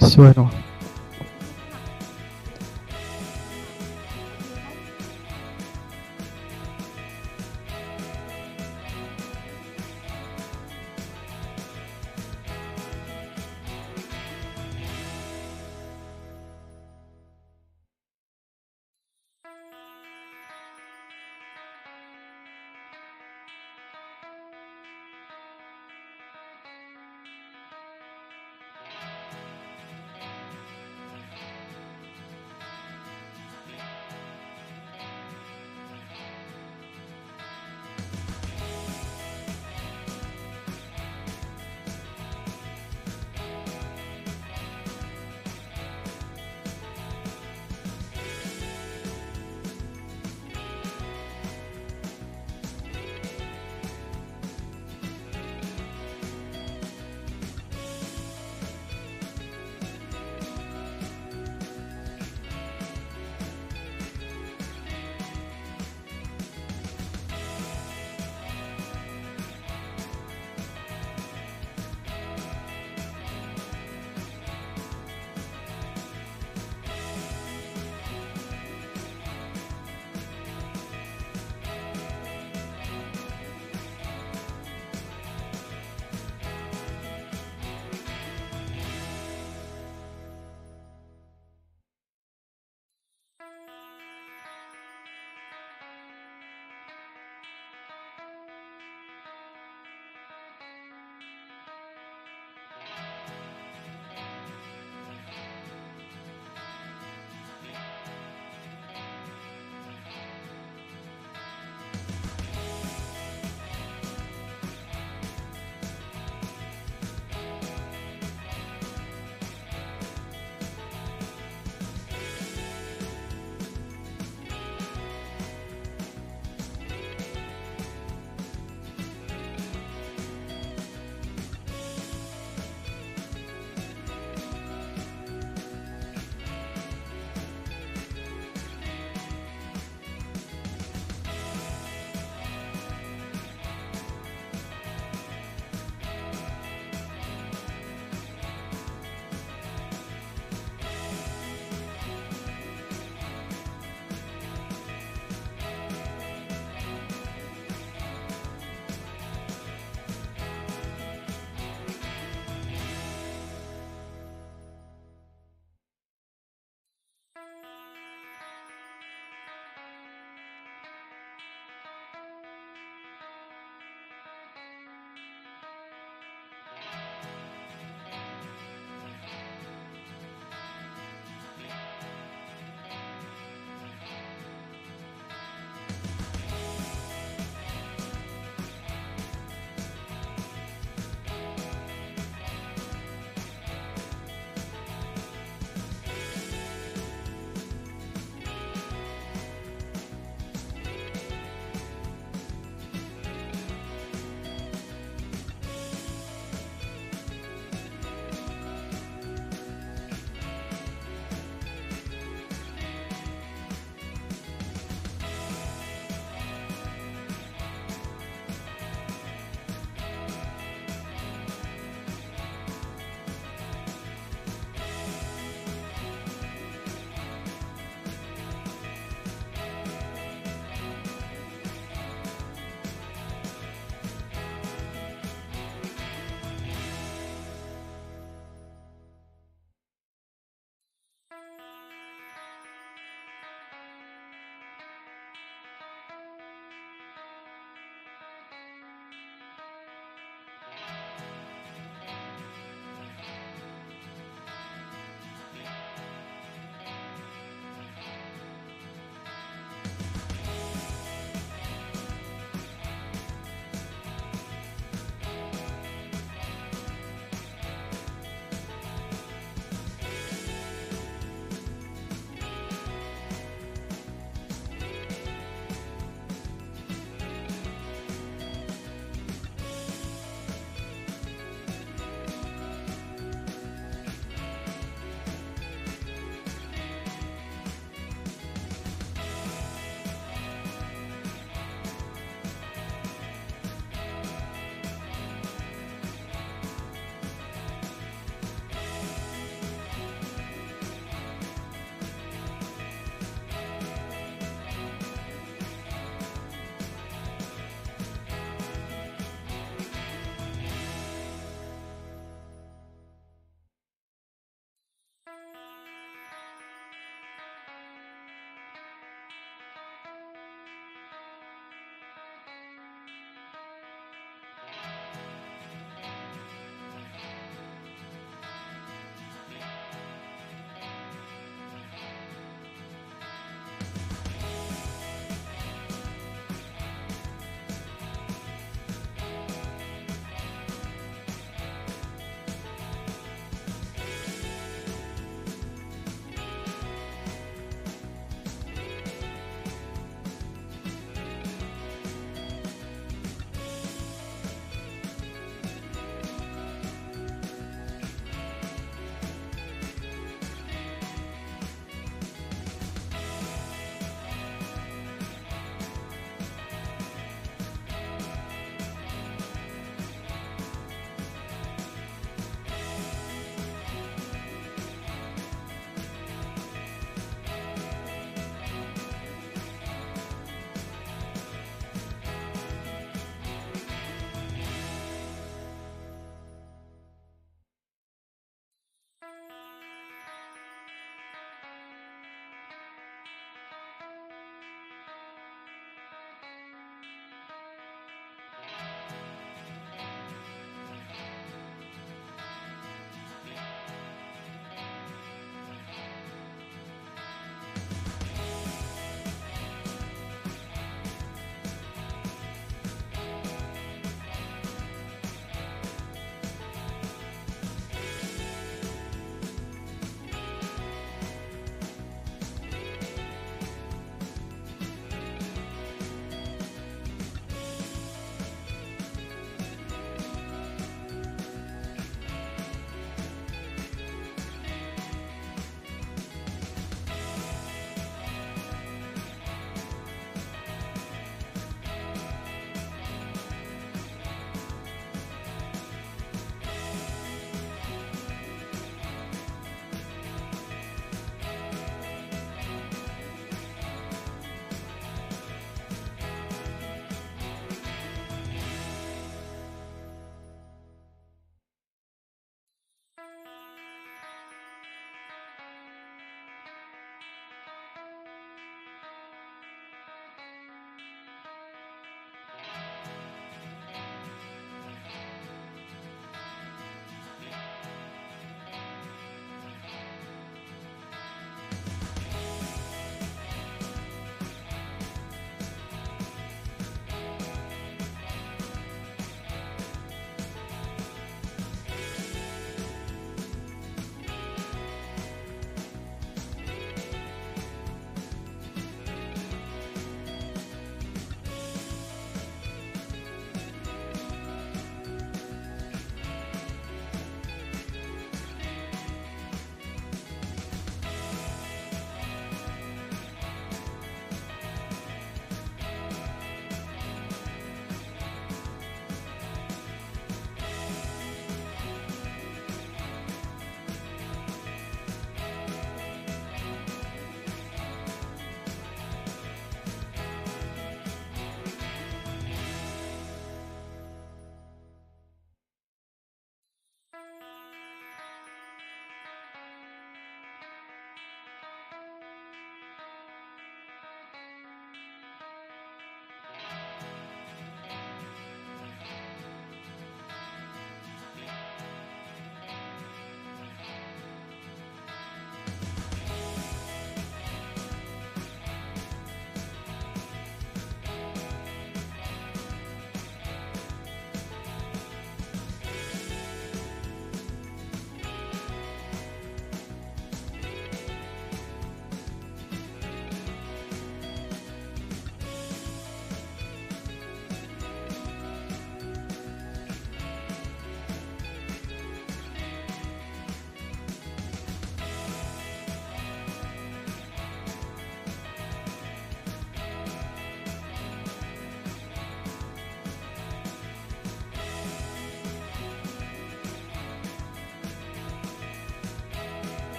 sesuai no.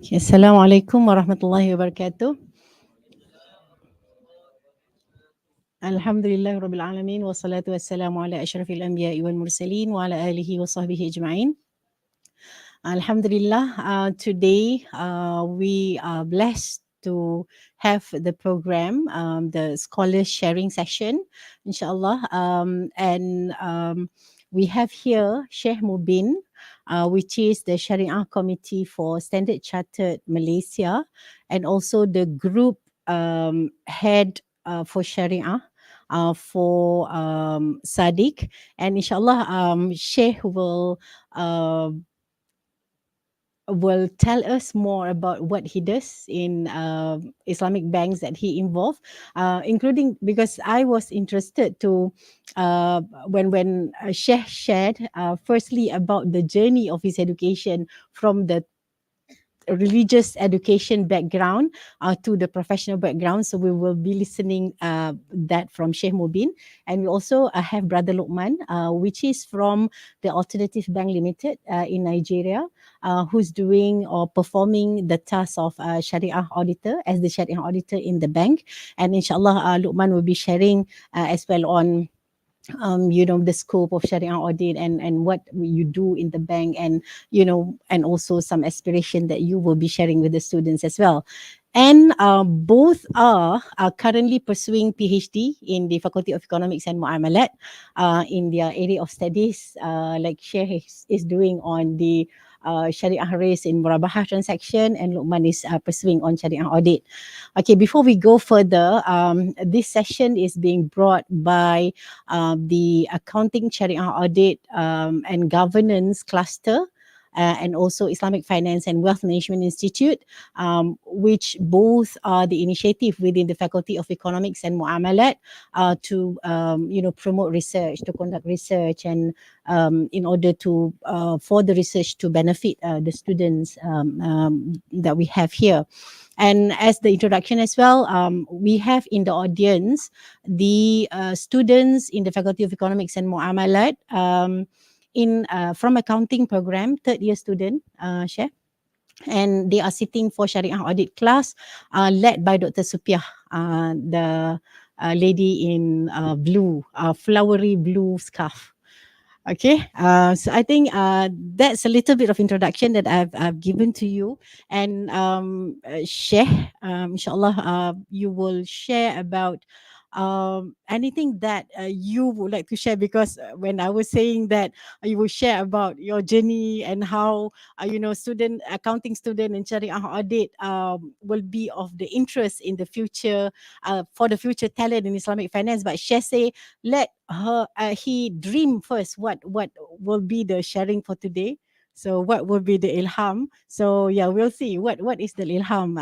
Okay, Assalamualaikum warahmatullahi wabarakatuh. Alhamdulillah Rabbil Alamin wassalatu wassalamu ala ashrafil anbiya'i wal mursalin wa ala alihi wa sahbihi ajma'in. Alhamdulillah, today we are blessed to have the program, the scholar sharing session, inshallah. And we have here Sheikh Mubeen, which is the Shariah Committee for Standard Chartered Malaysia, and also the group head for Shariah. For Sadiq, and inshallah, Sheikh will tell us more about what he does in Islamic banks that he involved, including because I was interested to when Sheikh shared firstly about the journey of his education from the religious education background to the professional background. So we will be listening that from Sheikh Mubeen. And we also have Brother Lukman, which is from the Alternative Bank Limited in Nigeria, who's doing or performing the task of Shariah Auditor as the Shariah Auditor in the bank. And inshallah, Lukman will be sharing as well on the scope of Shariah audit and what you do in the bank, and and also some aspiration that you will be sharing with the students as well. And both are currently pursuing PhD in the Faculty of Economics and Muamalat in their area of studies, like Sheikh is doing on the Shariah Risk in Murabahah transaction, and Luqman is pursuing on Shariah audit. Okay, before we go further, this session is being brought by the Accounting Shariah Audit and Governance Cluster, and also Islamic Finance and Wealth Management Institute, which both are the initiative within the Faculty of Economics and Muamalat to promote research, to conduct research, and in order to for the research to benefit the students that we have here. And as the introduction as well, we have in the audience the students in the Faculty of Economics and Muamalat in from accounting program, third year student, Chef. And they are sitting for Shariah audit class led by Dr. Supiah, the lady in blue, flowery blue scarf. Okay, so I think that's a little bit of introduction that I've given to you, and Sheikh, inshallah, you will share about anything that you would like to share, because when I was saying that you will share about your journey and how student accounting student and Sharia audit will be of the interest in the future for the future talent in Islamic finance. But Sheikh say let her he dream first what will be the sharing for today. So what will be the ilham? So yeah, we'll see what is the ilham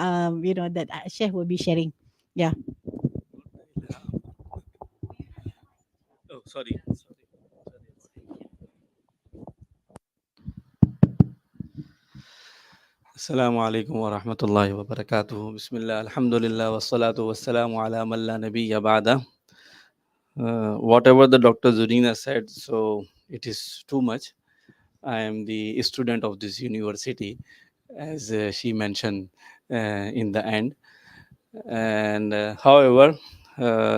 that Sheikh will be sharing. Yeah. Oh, sorry. Assalamu alaikum wa rahmatullahi wa barakatuh. Bismillah, alhamdulillah, wa salatu wa salamu ala man la nabiyya ba'da. Whatever the Dr. Zurina said, so it is too much. I am the student of this university, as she mentioned in the end. And however,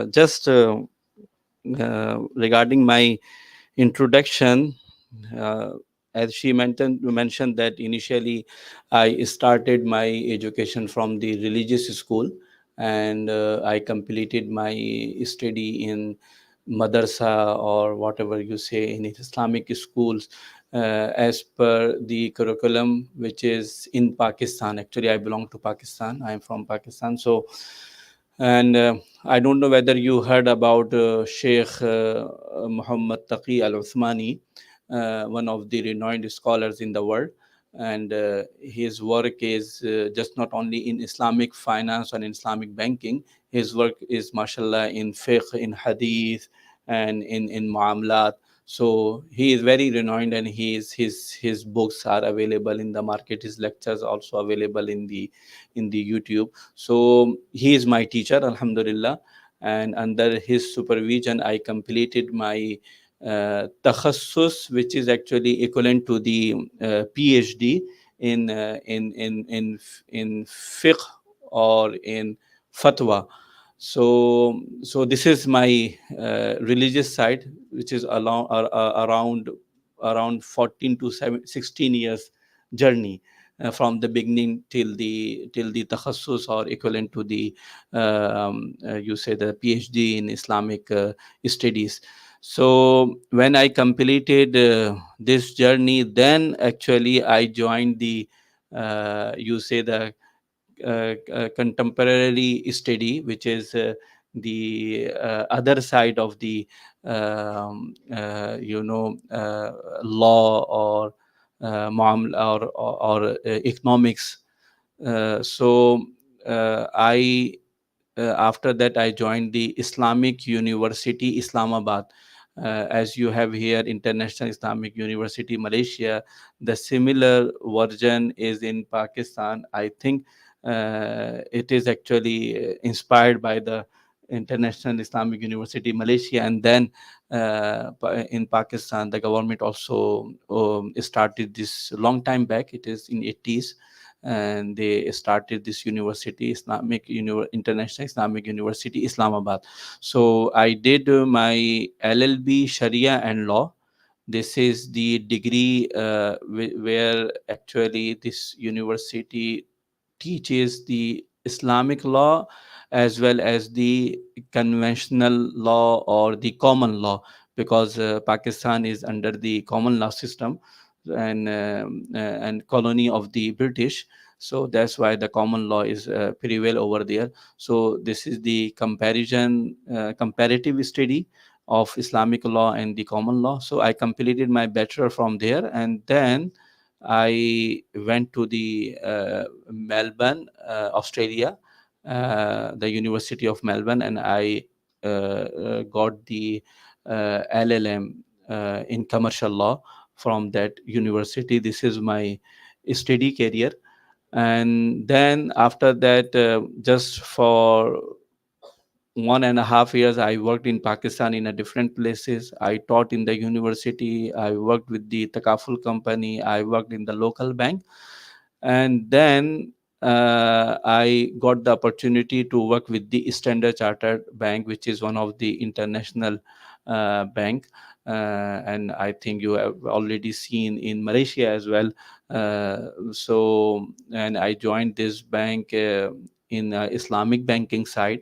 just regarding my introduction, uh, as she mentioned that initially I started my education from the religious school, and I completed my study in madrasa, or whatever you say, in Islamic schools, as per the curriculum which is in Pakistan. Actually, I belong to Pakistan. I am from Pakistan. So, and I don't know whether you heard about Sheikh Muhammad Taqi Al Uthmani, one of the renowned scholars in the world. And his work is just not only in Islamic finance and Islamic banking. His work is, mashallah, in fiqh, in hadith, and in muamalat. So he is very renowned, and his books are available in the market. His lectures also available in the YouTube. So he is my teacher, alhamdulillah, and under his supervision I completed my takhassus, which is actually equivalent to the PhD in in fiqh or in fatwa. So this is my religious side, which is around 14 to 16 years journey, from the beginning till the takhassus, or equivalent to the you say the PhD in Islamic studies. So when I completed this journey, then actually I joined the you say the contemporary study, which is the other side of the law, or or economics. I After that I joined the Islamic University Islamabad. As you have here International Islamic University Malaysia, the similar version is in Pakistan, I think. It is actually inspired by the International Islamic University Malaysia, and then in Pakistan the government also started this long time back. It is in 80s, and they started this university, International Islamic University Islamabad. So I did my LLB Sharia and Law. This is the degree where actually this university teaches the Islamic law as well as the conventional law or the common law, because Pakistan is under the common law system, and colony of the British. So that's why the common law is prevail over there. So this is the comparative study of Islamic law and the common law. So I completed my bachelor from there, and then I went to the Melbourne, Australia, the University of Melbourne, and I got the LLM in commercial law from that university. This is my study career. And then after that, just for 1.5 years, I worked in Pakistan in a different places. I taught in the university, I worked with the Takaful company, I worked in the local bank. And then I got the opportunity to work with the Standard Chartered Bank, which is one of the international bank. And I think you have already seen in Malaysia as well. And I joined this bank in Islamic banking side,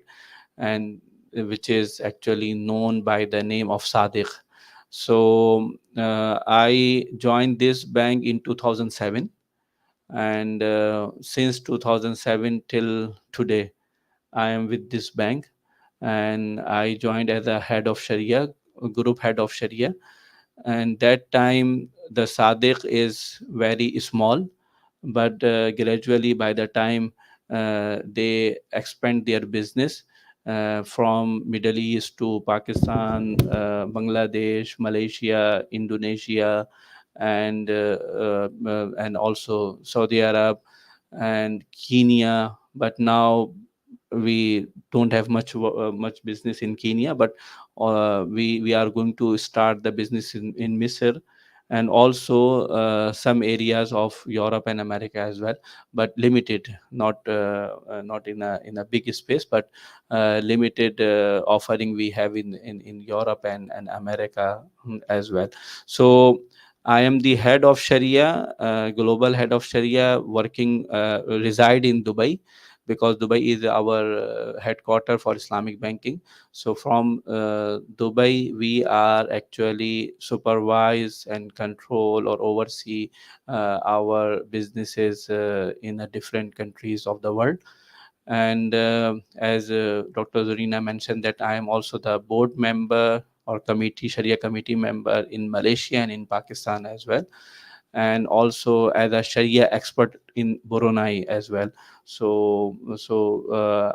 and which is actually known by the name of Sadiq. So I joined this bank in 2007, and since 2007 till today I am with this bank. And I joined as a head of Sharia, group head of Sharia. And that time the Sadiq is very small, but gradually by the time they expand their business from Middle East to Pakistan, Bangladesh, Malaysia, Indonesia, and also Saudi Arab and Kenya. But now we don't have much business in Kenya, but we are going to start the business in Misr, and also some areas of Europe and America as well, but limited, not in a big space, but limited offering we have in Europe and America as well. So I am the head of Sharia, global head of Sharia, working reside in Dubai. because Dubai is our headquarter for Islamic banking. So from Dubai, we are actually supervise and control or oversee our businesses in a different countries of the world. And as Dr. Zarina mentioned, that I am also the board member or committee, Sharia committee member in Malaysia and in Pakistan as well, and also as a Sharia expert in Brunei as well.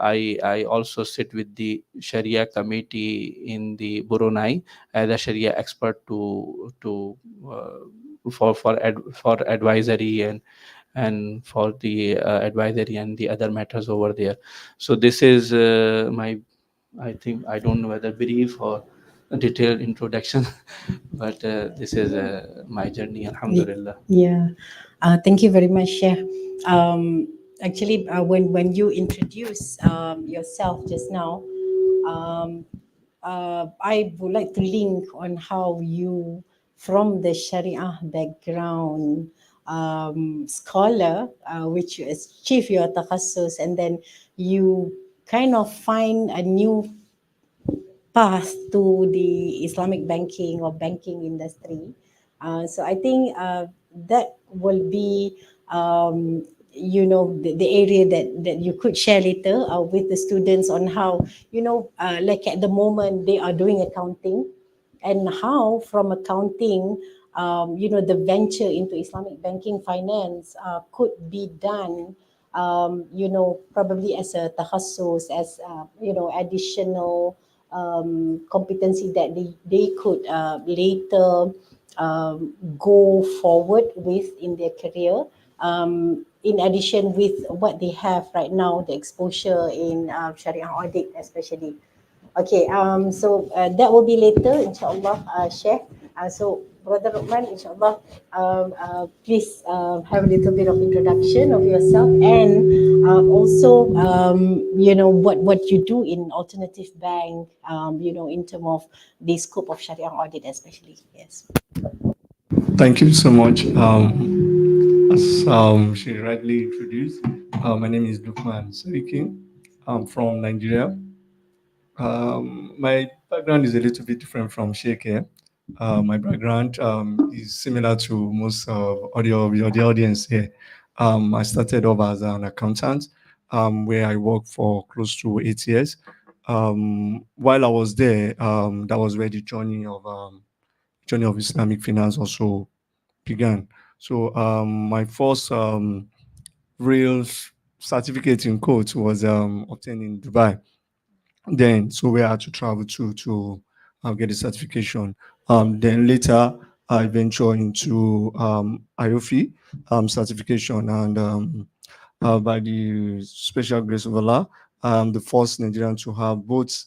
I also sit with the Sharia committee in the Brunei as a Sharia expert for advisory and for the advisory and the other matters over there. So this is my, I think, I don't know whether brief or a detailed introduction, but this is my journey, alhamdulillah. Yeah. Thank you very much, Sheikh. Actually, when you introduce yourself just now, um, I would like to link on how you, from the Sharia background, scholar, which you achieve your takhasus, and then you kind of find a new path to the Islamic banking or banking industry. So I think that will be, the area that you could share later with the students on how, like at the moment they are doing accounting, and how from accounting, the venture into Islamic banking finance could be done, probably as a tahassus, as, additional competency that they could later go forward with in their career. In addition with what they have right now, the exposure in Sharia audit especially. Okay, so that will be later, inshallah, Sheikh. So, Brother Lukman, inshallah, please have a little bit of introduction of yourself, and also, what you do in alternative bank, in terms of the scope of Sharia audit, especially. Yes. Thank you so much. As she rightly introduced, my name is Lukman Seriki. I'm from Nigeria. My background is a little bit different from Sheikh here. My background is similar to most of the audience here. I started off as an accountant, where I worked for close to 8 years. While I was there, that was where the journey of Islamic finance also began. So my first real certificate in quotes was obtained in Dubai. Then, so we had to travel to get the certification. Then later, I ventured into IOFI certification, and by the special grace of Allah, the first Nigerian to have both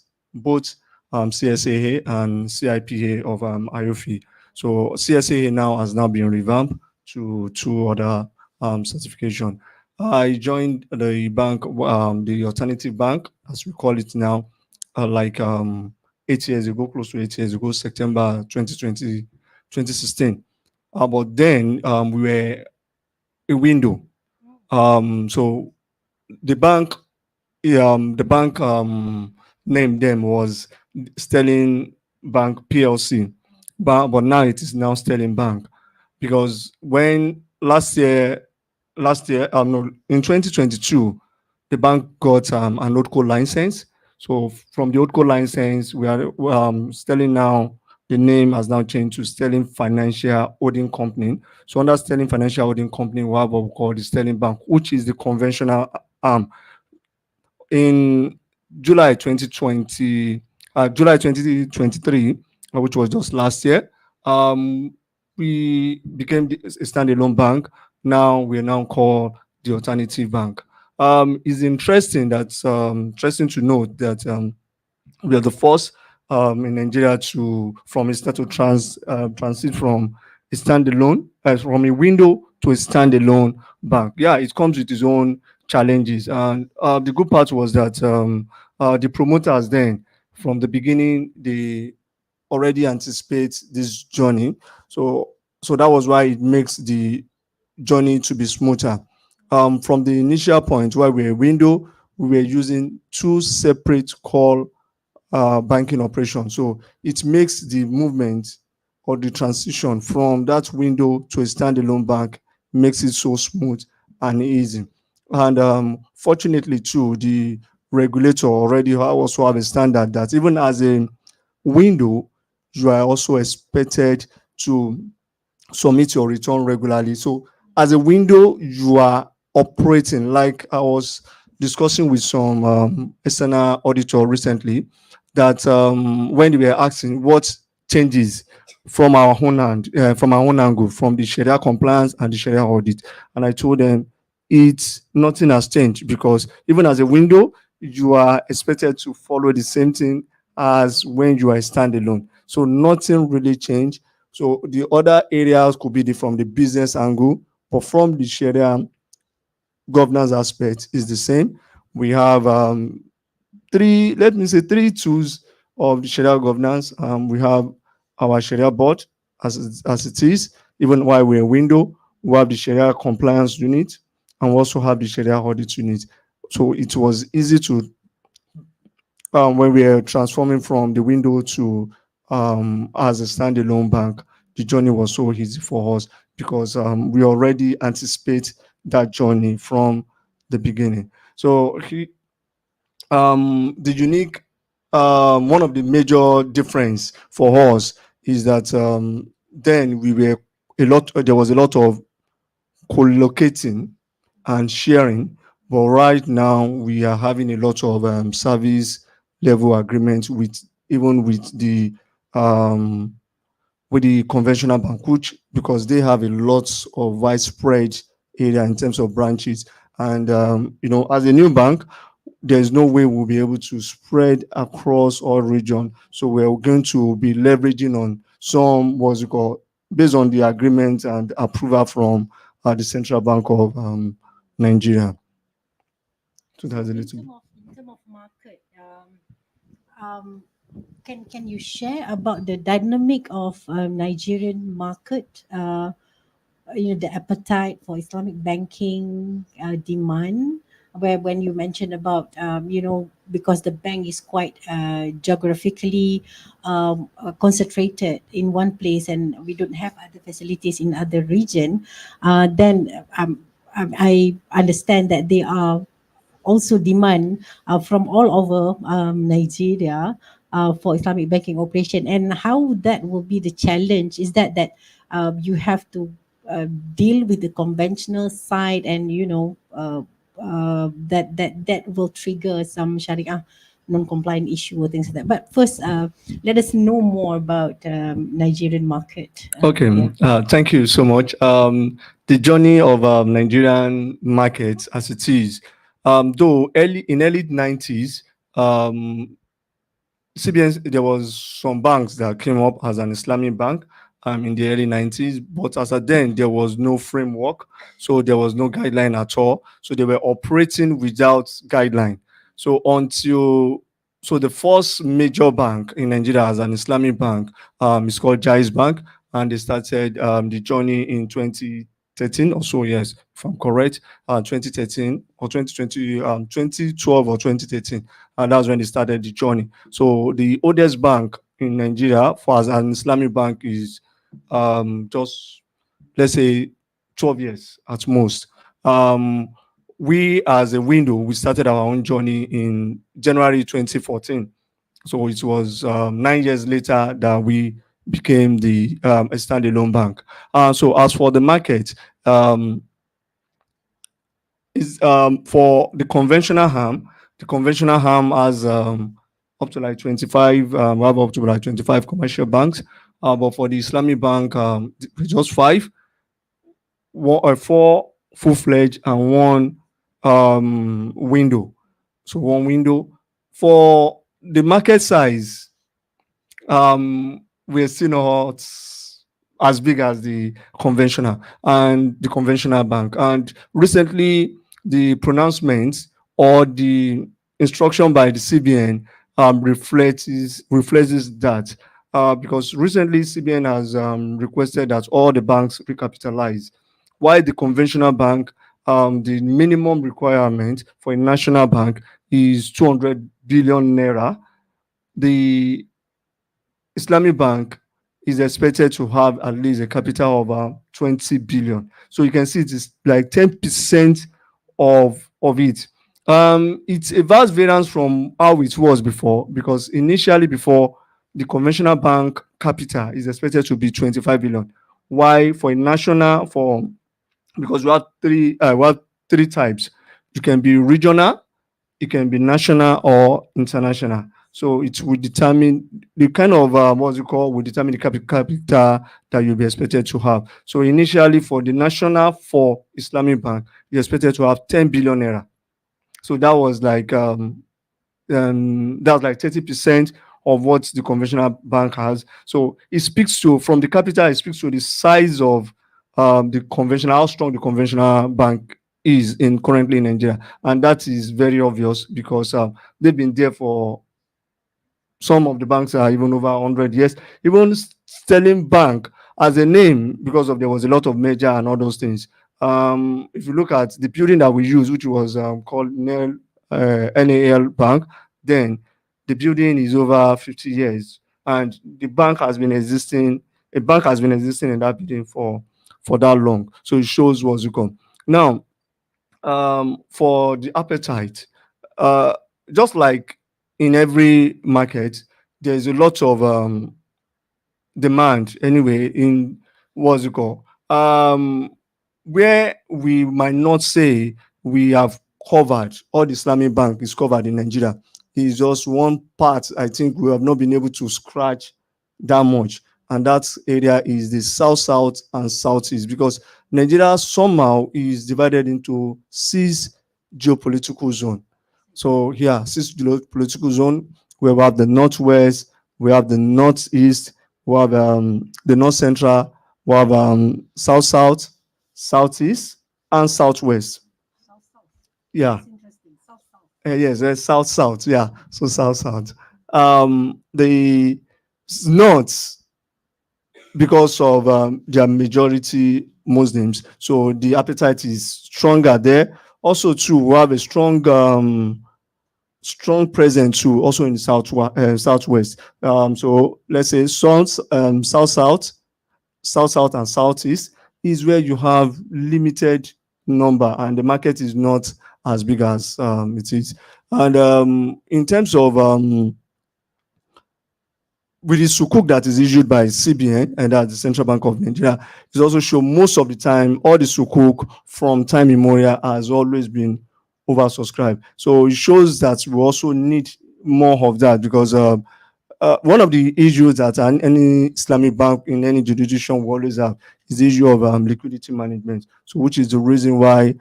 CSAA and CIPA of IOFI. So CSAA now has now been revamped to two other certification. I joined the bank, the alternative bank, as we call it now, like 8 years ago, close to 8 years ago, September 2020, 2016. But then we were a window. So the bank, name them was Sterling Bank PLC, but now it is now Sterling Bank, because when last year, no, in 2022, the bank got an ODCO license. So from the ODCO license, we are Sterling now. The name has now changed to Sterling Financial Holding Company. So under Sterling Financial Holding Company, we have what we call the Sterling Bank, which is the conventional arm. In July 2020, July 2023, which was just last year, we became a standalone bank. Now we are now called the Alternative Bank. It's interesting to note that we are the first in Nigeria to from a start to transit from a standalone, from a window to a standalone bank. Yeah, it comes with its own challenges, and the good part was that the promoters then from the beginning they already anticipate this journey, so that was why it makes the journey to be smoother. From the initial point where we're a window, we were using two separate core banking operations. So it makes the movement or the transition from that window to a standalone bank makes it so smooth and easy. And fortunately, too, the regulator already also have a standard that even as a window, you are also expected to submit your return regularly. So as a window, you are operating like I was discussing with some external auditor recently that when they were asking what changes from our own hand, from our own angle, from the Sharia compliance and the Sharia audit, and I told them it's nothing has changed because even as a window, you are expected to follow the same thing as when you are standalone. So nothing really changed. So the other areas could be from the business angle, but from the Sharia governance aspect is the same. We have three, let me say three tools of the Sharia governance. We have our Sharia board as it is, even while we're a window, we have the Sharia compliance unit and we also have the Sharia audit unit. So it was easy to when we are transforming from the window to as a standalone bank, the journey was so easy for us because we already anticipate that journey from the beginning. So the unique one of the major difference for us is that then we were a lot. There was a lot of co-locating and sharing. But right now, we are having a lot of service level agreements with even um, with the conventional bank, which because they have a lot of widespread area in terms of branches. And as a new bank, there's no way we'll be able to spread across all region. So we're going to be leveraging on some what's it called based on the agreement and approval from the Central Bank of Nigeria. So So that's a little bit. in term of market, um, can you share about the dynamic of Nigerian market? The appetite for Islamic banking demand, where when you mentioned about because the bank is quite geographically concentrated in one place and we don't have other facilities in other region, then I understand that they are also demand from all over Nigeria for Islamic banking operation, and how that will be the challenge is that you have to deal with the conventional side, and that will trigger some Sharia non-compliant issue or things like that. But first, let us know more about Nigerian market. Okay, Yeah. thank you so much. The journey of Nigerian markets as it is, though early 90s, CBN, there was some banks that came up as an Islamic bank in the early 90s, but as at then, there was no framework. So there was no guideline at all. So they were operating without guideline. So so the first major bank in Nigeria as an Islamic bank is called Jais Bank, and they started the journey in 2013 or so, yes, if I'm correct, 2013 or 2020, 2012 or 2013. And that's when they started the journey. So the oldest bank in Nigeria for as an Islamic bank is just let's say 12 years at most. Um, we as a window, we started our own journey in January 2014. So it was 9 years later that we became a standalone bank. So as for the market, is for the conventional arm has up to like 25, we have up to like 25 commercial banks. But for the Islamic bank, just five, four full-fledged and one window. So one window. For the market size, we're still not as big as the conventional bank. And recently, the pronouncements or the instruction by the CBN reflects that because recently CBN has requested that all the banks recapitalize, while the conventional bank the minimum requirement for a national bank is 200 billion naira. The Islamic Bank is expected to have at least a capital of 20 billion. So you can see it is like 10% of it. It's a vast variance from how it was before, because initially before, the conventional bank capital is expected to be 25 billion. Why for a national, for because we have three types. You can be regional, it can be national or international. So it will determine the kind of what's it called, will determine the capital that you'll be expected to have. So initially for the national, for Islamic Bank, you're expected to have 10 billion naira. So that's like 30% of what the conventional bank has. So it speaks to, from the capital, it speaks to the size of the conventional, how strong the conventional bank is in currently in Nigeria. And that is very obvious because they've been there for, some of the banks are even over 100 years. Even Sterling Bank as a name, because of there was a lot of merger and all those things. If you look at the building that we use, which was called NAL Bank, then the building is over 50 years, and the bank has been existing. A bank has been existing in that building for that long. So it shows what's to come. Now, for the appetite, uh, just like in every market, there's a lot of demand anyway in what's it called, where we might not say we have covered all the Islamic bank is covered in Nigeria. Is just one part. I think we have not been able to scratch that much, and that area is the south and southeast, because Nigeria somehow is divided into six geopolitical zone. So here, six geopolitical zone, where we have the northwest, we have the northeast, we have the north central, we have south, southeast, and southwest. Yeah. Yes, south. Yeah, so south. The north, because of their majority Muslims, so the appetite is stronger there. Also, too, we have a strong presence too, also in the southwest. So let's say south, and southeast is where you have limited number, and the market is not as big as it is. And in terms of with the sukuk that is issued by CBN, and that's the Central Bank of Nigeria, it also show most of the time all the sukuk from time immemorial has always been oversubscribed. So it shows that we also need more of that, because one of the issues that any Islamic bank in any jurisdiction will always have is the issue of liquidity management. So, which is the reason why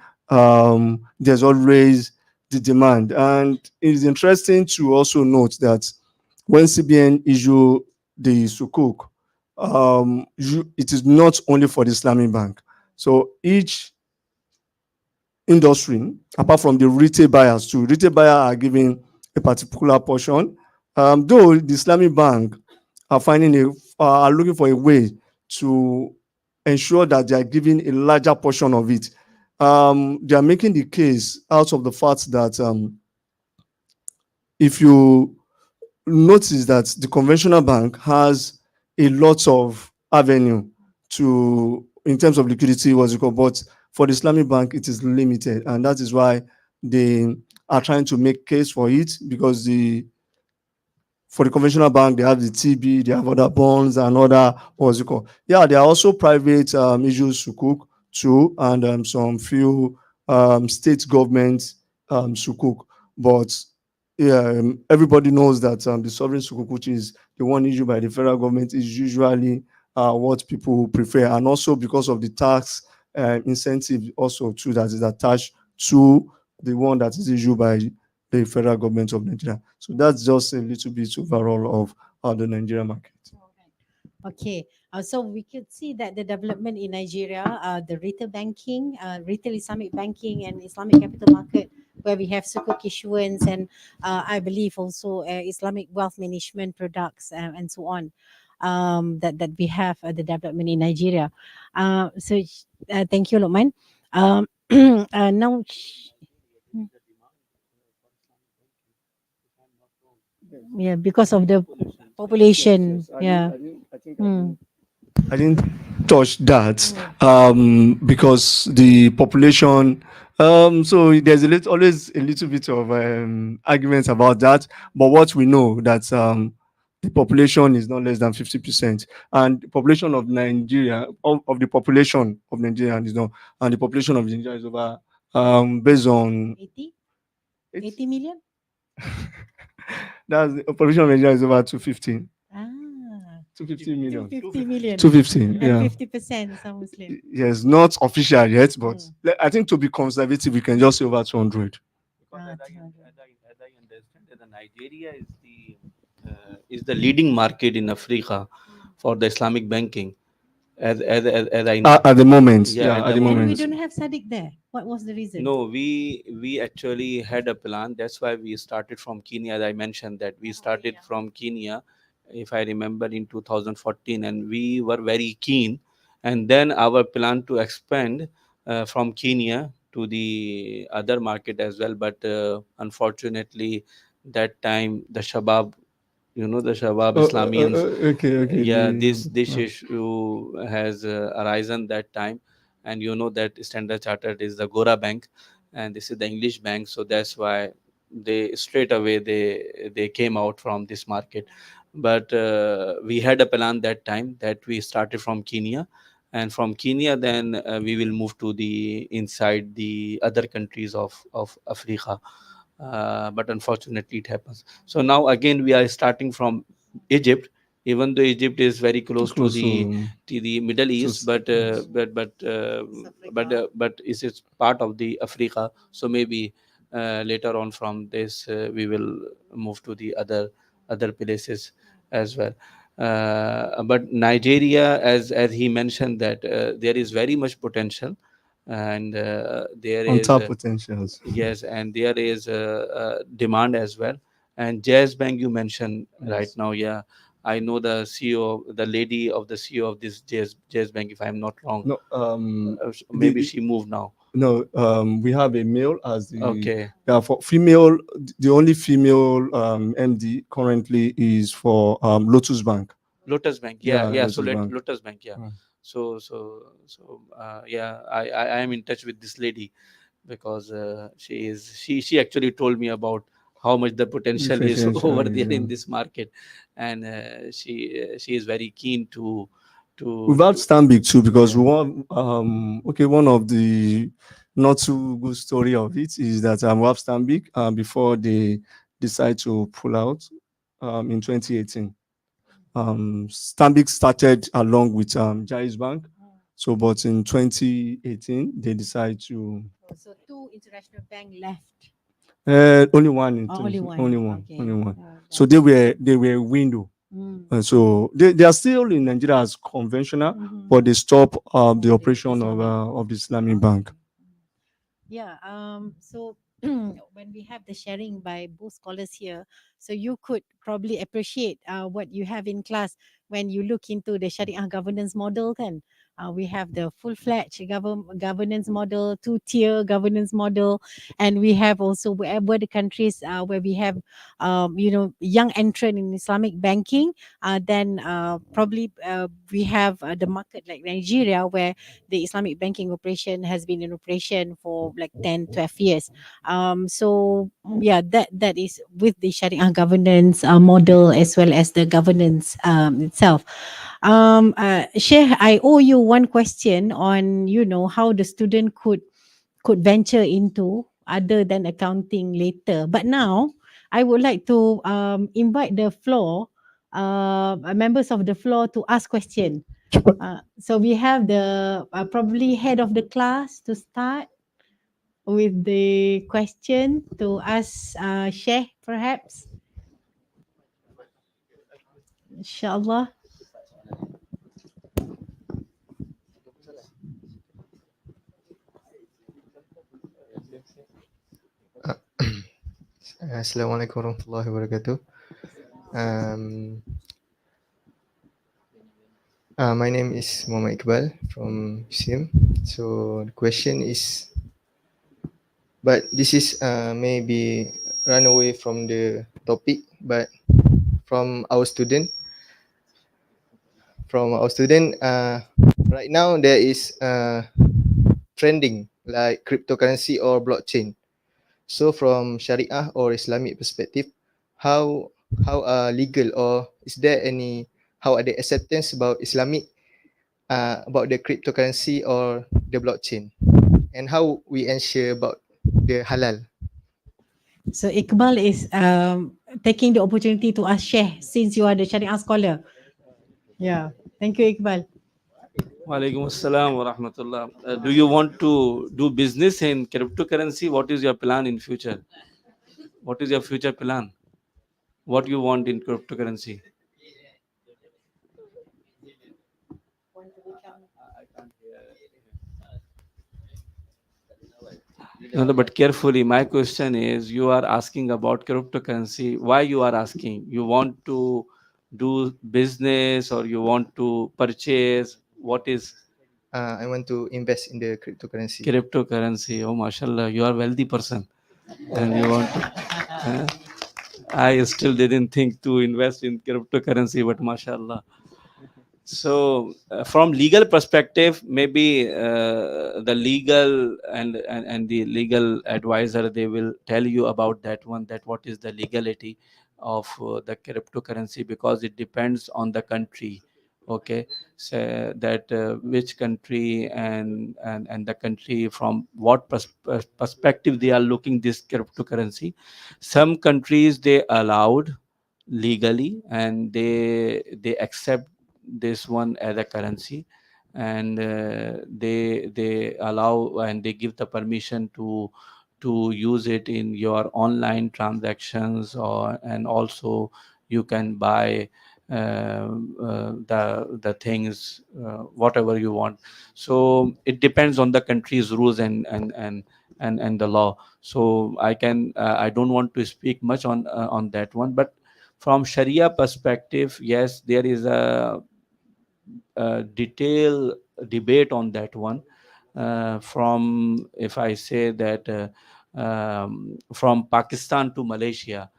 there's always the demand. And it's interesting to also note that when CBN issue the sukuk, it is not only for the Islamic bank. So each industry, apart from the retail buyers too, retail buyers are giving a particular portion. Though the Islamic bank are looking for a way to ensure that they are giving a larger portion of it. They are making the case out of the fact that if you notice that the conventional bank has a lot of avenue to, in terms of liquidity, what's it called, but for the Islamic bank it is limited, and that is why they are trying to make case for it, because for the conventional bank, they have the TB, they have other bonds and other, what's it called? Yeah, there are also private issues sukuk too, and some few state government sukuk. But yeah, everybody knows that the sovereign sukuk, which is the one issued by the federal government, is usually what people prefer, and also because of the tax incentive also too that is attached to the one that is issued by the federal government of Nigeria. So that's just a little bit overall of the Nigerian market. Okay, so we could see that the development in Nigeria, the retail banking, retail Islamic banking, and Islamic capital market, where we have sukuk issuance, and I believe also Islamic wealth management products, and so on. That we have the development in Nigeria. Thank you, Lukman. Now, yeah, because of the population. Yeah. Hmm. I didn't touch that Hmm. because the population. So there's always a little bit of arguments about that. But what we know that the population is not less than 50%, and the population of Nigeria of the population of Nigeria is not, and the population of Nigeria is over based on 80? it's 80 million? that's the population of Nigeria is over 250 Ah, 250 million 250 million. 250, And yeah. 50% are Muslim. Yes, not official yet, but Mm. I think to be conservative, we can just say over 200. Because Ah, as I understand that Nigeria is the leading market in Africa for the Islamic banking. As I At the moment, Yeah, yeah, at at the the and we moment. moment. don't have Sadiq there. What was the reason? No, we actually had a plan. That's why we started from Kenya. As I mentioned that we started from Kenya, if I remember, in 2014, and we were very keen. And then our plan to expand from Kenya to the other market as well. But unfortunately, that time the Shabab, the Shabab Islamians, Okay, okay. yeah, The this issue has arisen that time. And you know that Standard Chartered is the Gora bank, and this is the English bank, so that's why they straight away they came out from this market. But we had a plan that time that we started from Kenya, and from Kenya then we will move to the inside the other countries of Africa. But unfortunately it happens. So now again we are starting from Egypt, even though Egypt is very close to close the Middle to East, but yes. but it's part of the Africa. So maybe later on from this we will move to the other places as well. But Nigeria, as he mentioned, that there is very much potential, and there is Untapped potentials. yes, and there is demand as well. And Jazz Bank you mentioned right Yes. now, yeah, I know the CEO, the lady of the CEO of this Jazz Bank, if I'm not wrong. No, Maybe she moved now. no, we have a male as the, Okay, yeah, for female. The only female MD currently is for Lotus Bank. Lotus Bank, yeah, Yeah, yeah. So Lotus Bank. Lotus Bank, yeah. Mm. So yeah, I am in touch with this lady because she actually told me about how much the potential is over Differential, there yeah. in this market. And she is very keen Without to Stanbic too, because yeah. one of the not too good story of it is that we have Stanbic before they decide to pull out in 2018. Stanbic started along with Jais Bank, so but in 2018 they decide to Oh, so two international bank left. only one Oh, only one. only one, Okay. only one. So That's they were window. mm. And so they are still in Nigeria as conventional, Mhm. but they stop the Oh, the operation Islamic. of the Islamic Okay. Bank. Yeah. So when we have the sharing by both scholars here, so you could probably appreciate what you have in class when you look into the Sharia governance model. Kan, we have the full-fledged governance model, two-tier governance model, and we have also wherever the countries where we have, young entrant in Islamic banking. Then probably we have the market like Nigeria where the Islamic banking operation has been in operation for like 10, 12 years. So yeah, that is with the Sharia governance model as well as the governance itself. Sheikh, I owe you one question on how the student could venture into other than accounting later. But now I would like to invite the floor, members of the floor to ask question. So we have the probably head of the class to start with the question to ask Sheikh perhaps. Inshallah. Assalamualaikum warahmatullahi wabarakatuh. Um, my name is Muhammad Iqbal from SIM. So the question is, but this is maybe run away from the topic. But from our student, right now there is trending like cryptocurrency or blockchain. So from Shariah or Islamic perspective, how legal, or is there any, how are the acceptance about Islamic about the cryptocurrency or the blockchain, and how we ensure about the halal? So Iqbal is taking the opportunity to ask Sheikh, since you are the Sharia scholar. Yeah. Thank you, Iqbal. Walaikum assalam wa rahmatullah. Do you want to do business in cryptocurrency? What is your plan in future? What is your future plan? What you want in cryptocurrency? No, no, but carefully. My question is, you are asking about cryptocurrency. Why you are asking? You want to do business or you want to purchase? What is I want to invest in the cryptocurrency. cryptocurrency? Oh, mashallah, you are wealthy person, and you want to. I still didn't think to invest in cryptocurrency, but mashallah. So, from legal perspective, maybe the legal and the legal advisor, they will tell you about that one. That what is the legality of the cryptocurrency, because it depends on the country. Okay, so that which country and the country from what perspective they are looking this cryptocurrency. Some countries they allowed legally and they accept this one as a currency, and they allow and they give the permission to use it in your online transactions, or and also you can buy the things whatever you want. So it depends on the country's rules and the law. So I don't want to speak much on that one, but from Sharia perspective, yes, there is a detailed debate on that one. From if I say that from Pakistan to Malaysia,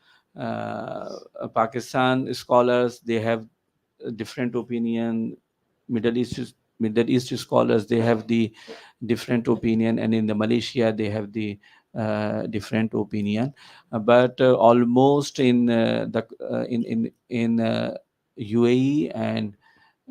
Pakistan scholars they have a different opinion. Middle East scholars they have the different opinion, and in the Malaysia they have the different opinion. But almost in the in UAE and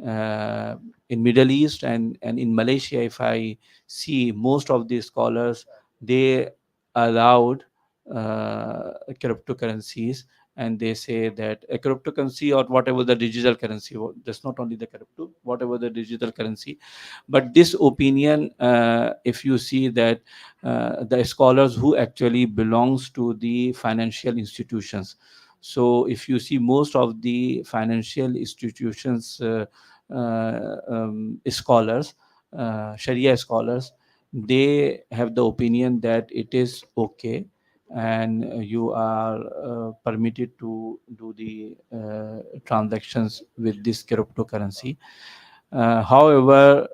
uh, in Middle East and in Malaysia, if I see most of the scholars, they allowed cryptocurrencies, and they say that a cryptocurrency or whatever the digital currency, just not only the crypto, whatever the digital currency. But this opinion, if you see that the scholars who actually belongs to the financial institutions. So if you see most of the financial institutions scholars, Sharia scholars, they have the opinion that it is okay, and you are permitted to do the transactions with this cryptocurrency. However,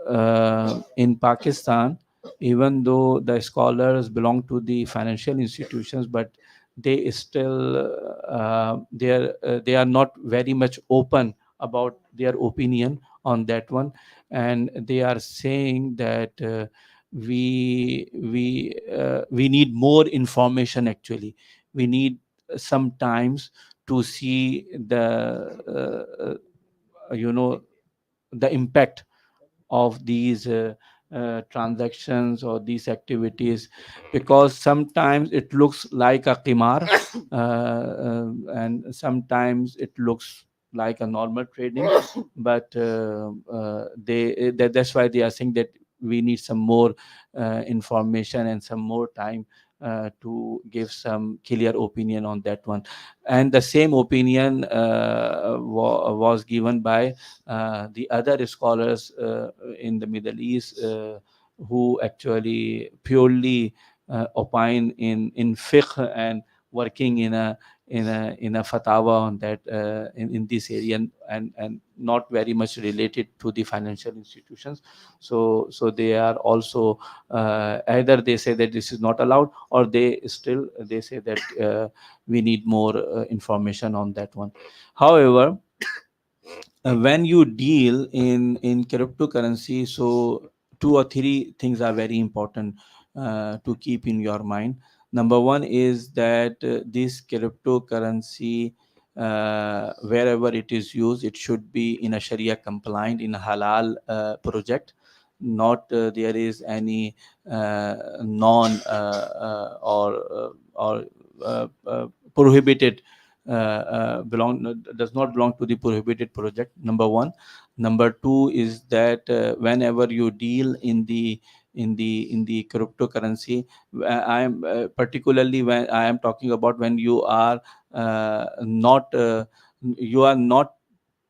in Pakistan, even though the scholars belong to the financial institutions, but they still they are not very much open about their opinion on that one, and they are saying that we need more information. Actually, we need sometimes to see the the impact of these transactions or these activities, because sometimes it looks like a qimar, and sometimes it looks like a normal trading. But that's why they are saying that we need some more information and some more time to give some clear opinion on that one. And the same opinion was given by the other scholars in the Middle East, who actually purely opine in fiqh and working in a fatawa on that in this area, and not very much related to the financial institutions. So they are also either they say that this is not allowed, or they say that we need more information on that one. However, when you deal in cryptocurrency, so two or three things are very important to keep in your mind. Number one is that this cryptocurrency, wherever it is used, it should be in a Sharia compliant, in a halal project. Not there is any non or prohibited does not belong to the prohibited project. Number one. Number two is that whenever you deal in the cryptocurrency, I am particularly when I am talking about when you are not you are not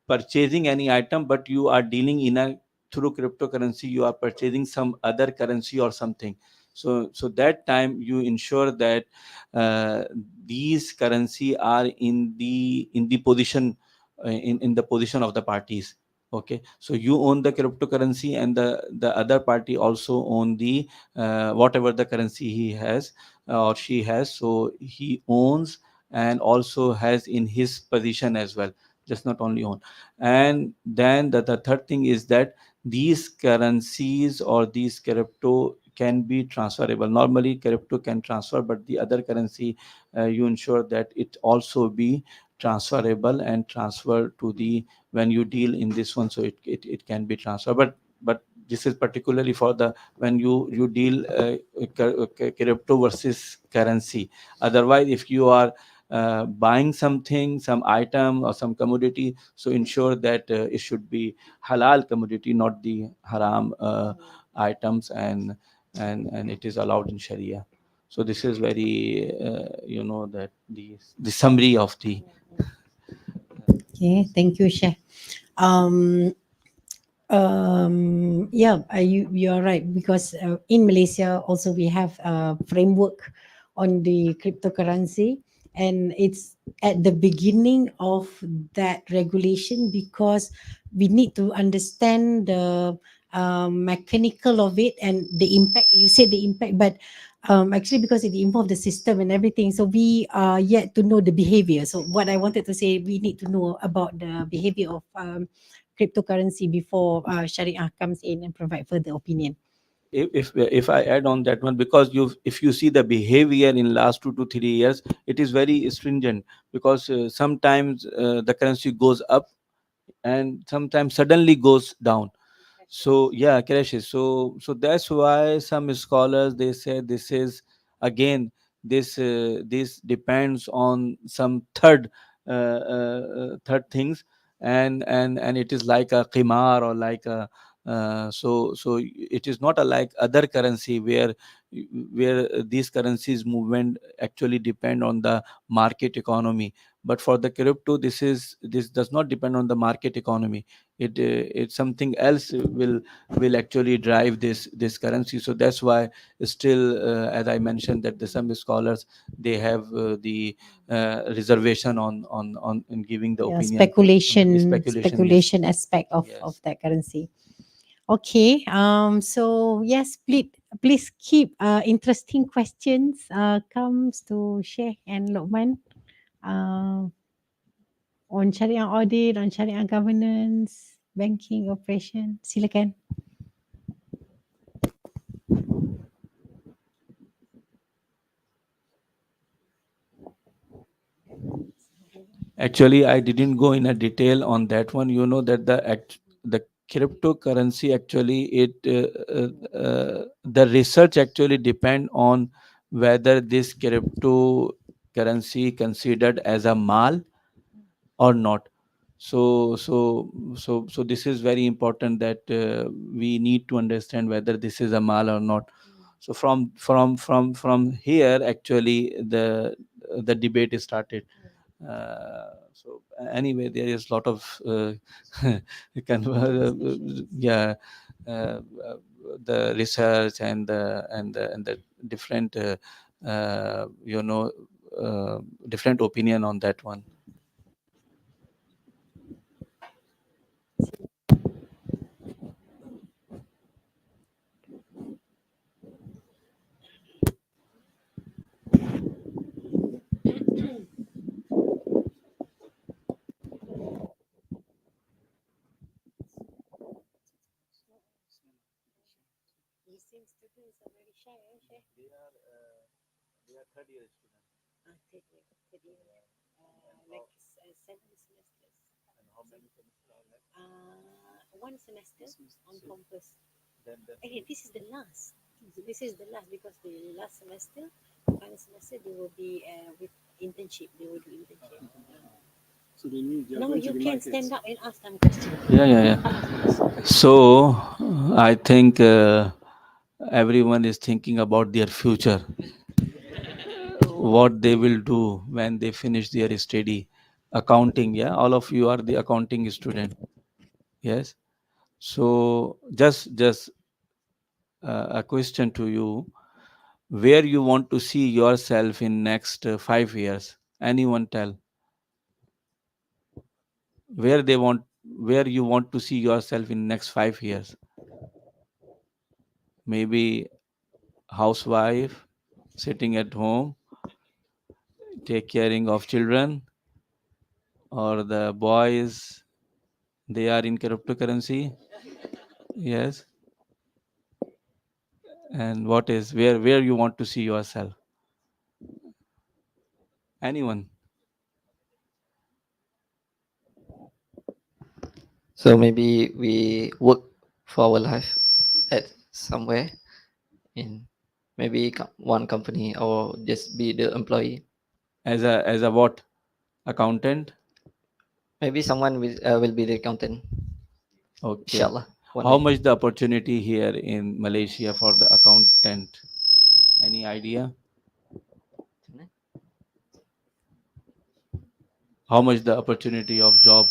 purchasing any item, but you are dealing in a through cryptocurrency, you are purchasing some other currency or something. So that time you ensure that uh, these currency are in the position in the position of the parties. Okay, so you own the cryptocurrency, and the other party also own the whatever the currency he has or she has, so he owns and also has in his position as well, just not only own. And then the third thing is that these currencies or these crypto can be transferable. Normally crypto can transfer, but the other currency, you ensure that it also be transferable and transfer to the when you deal in this one, so it can be transferred. But this is particularly for the when you deal crypto versus currency. Otherwise, if you are buying something, some item or some commodity, so ensure that it should be halal commodity, not the haram items, and it is allowed in Sharia. So this is very that the summary of the Okay, thank you, Sheikh. Um, yeah, you're right, because in Malaysia also we have a framework on the cryptocurrency, and it's at the beginning of that regulation, because we need to understand the mechanical of it and the impact. You said the impact, but actually because it involves the system and everything, so we are yet to know the behavior. So what I wanted to say, we need to know about the behavior of cryptocurrency before Sharia comes in and provide further opinion. if I add on that one, because if you see the behavior in last 2 to 3 years, it is very stringent, because sometimes the currency goes up and sometimes suddenly goes down. So yeah, crashes. So that's why some scholars they say this is again this depends on some third things, and it is like a qimar or like a so it is not a like other currency where these currencies movement actually depend on the market economy. But for the crypto, this does not depend on the market economy. It's something else will actually drive this currency. So that's why still, as I mentioned, that the some scholars they have the reservation on in giving the Yeah, opinion on the speculation. Yes, speculation aspect of yes. that currency. Okay. So yes, please keep interesting questions comes to Sheikh and Lokman uh, on Shariah Audit, on Shariah Governance, banking operation. Silakan. Actually, I didn't go in a detail on that one. You know that the cryptocurrency actually the research actually depend on whether this cryptocurrency considered as a mal or not. So this is very important that we need to understand whether this is a mal or not. So from here actually the debate is started. Anyway, there is a lot of yeah, uh, uh, the research and the different different opinion on that one. They are third year students. Like 7 semesters. And how many semesters are left? One semester on So campus. then Okay, this is the last. This is the last because the last semester, final semester, they will be with internship. They will do internship. So they need, they're No, going to you be can like stand it. up and ask them questions. yeah. So I think everyone is thinking about their future, what they will do when they finish their study. Accounting, yeah, all of you are the accounting student. Yes. So just a question to you: where you want to see yourself in next 5 years? Anyone tell where they want, where you want to see yourself in next 5 years? Maybe housewife, sitting at home, take caring of children, or the boys, they are in cryptocurrency. Yes. And what is, where you want to see yourself? Anyone? So maybe we work for our life at somewhere in maybe one company or just be the employee. As a what? Accountant? Maybe someone will be the accountant. Okay. Inshallah, one How day. much the opportunity here in Malaysia for the accountant? Any idea? How much the opportunity of job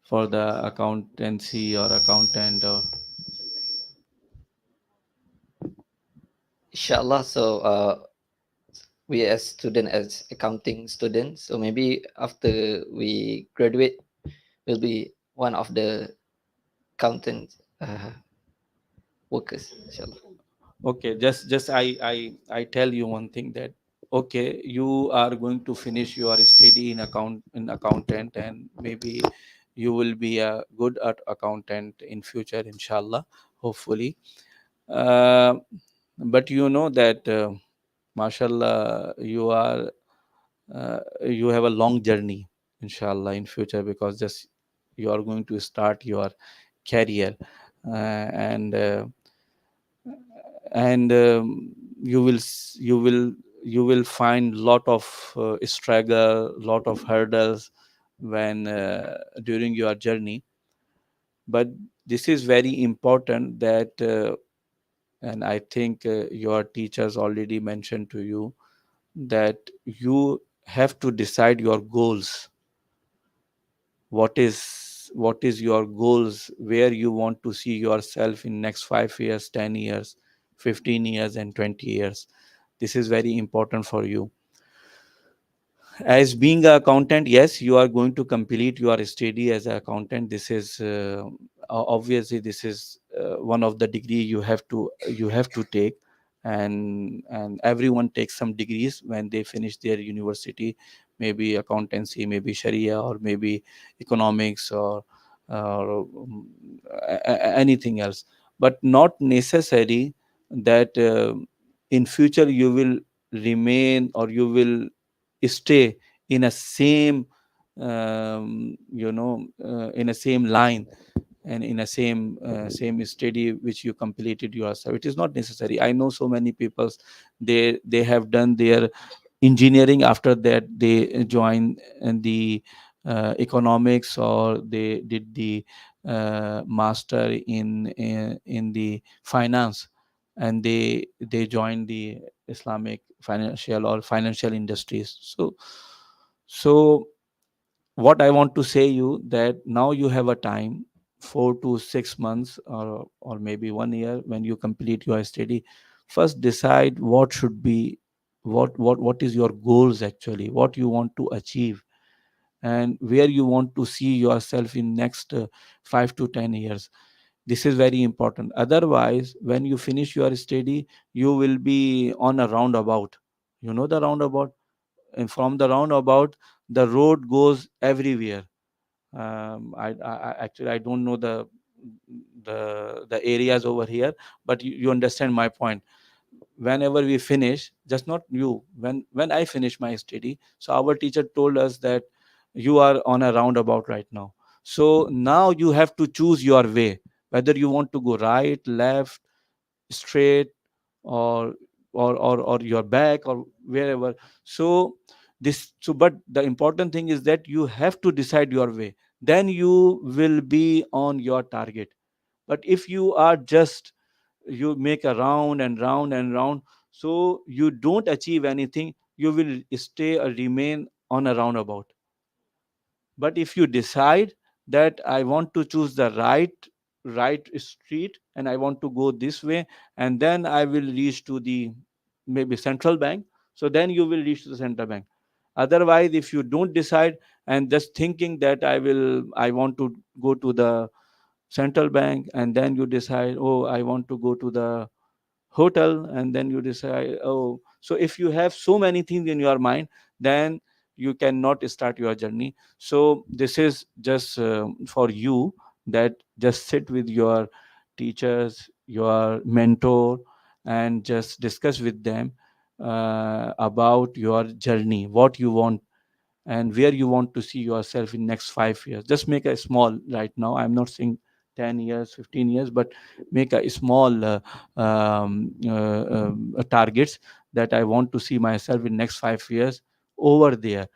for the accountancy or accountant? Or Inshallah. So we as student as accounting students. So maybe after we graduate, we'll be one of the accountant workers. Inshallah. okay, just I tell you one thing, that okay, you are going to finish your study in accountant, and maybe you will be a good at accountant in future, inshallah, hopefully. uh, but you know that mashallah, you have a long journey, inshallah, in future, because just you are going to start your career, and you will you will find lot of struggle, lot of hurdles when during your journey. But this is very important that and I think your teachers already mentioned to you that you have to decide your goals. What is your goals, where you want to see yourself in next 5 years, 10 years, 15 years, and 20 years. This is very important for you. As being an accountant, yes, you are going to complete your study as an accountant. This is obviously this is one of the degree you have to take. And everyone takes some degrees when they finish their university, maybe accountancy, maybe sharia, or maybe economics, or anything else. But not necessary that in future you will remain, or you will stay in a same in a same line, and in a same study which you completed yourself. It is not necessary. I know so many people, they have done their engineering, after that they join the economics, or they did the master in the finance, and they joined the Islamic financial or financial industries. So what I want to say you, that now you have a time, 4 to 6 months, or maybe 1 year, when you complete your study. First decide what should be what is your goals actually, what you want to achieve, and where you want to see yourself in next 5 to 10 years. This is very important. Otherwise, when you finish your study, you will be on a roundabout. You know the roundabout? And from the roundabout, the road goes everywhere. Actually, I don't know the areas over here, but you understand my point. Whenever we finish, just not you, when I finish my study, so our teacher told us that you are on a roundabout right now. So now you have to choose your way, whether you want to go right, left, straight, or or your back, or wherever. So but the important thing is that you have to decide your way, then you will be on your target. But if you are just, you make a round and round and round, so you don't achieve anything, you will stay or remain on a roundabout. But if you decide that I want to choose the right street, and I want to go this way, and then I will reach to the maybe central bank, so then you will reach to the central bank. Otherwise, if you don't decide, and just thinking that I want to go to the central bank, and then you decide, oh, I want to go to the hotel, and then you decide, oh, so if you have so many things in your mind, then you cannot start your journey. So this is just for you, that just sit with your teachers, your mentor, and just discuss with them about your journey, what you want, and where you want to see yourself in next 5 years. Just make a small, right now I'm not saying 10 years, 15 years, but make a small targets, that I want to see myself in next 5 years over there.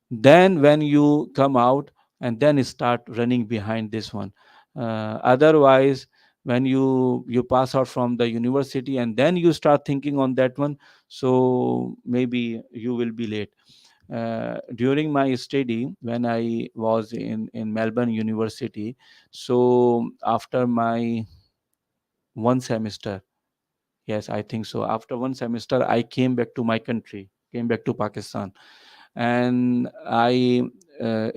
Then when you come out, and then start running behind this one. Otherwise, when you pass out from the university, and then you start thinking on that one, so maybe you will be late. During my study, when I was in Melbourne University, so after my one semester, yes, I think so, after one semester, I came back to my country, came back to Pakistan, and I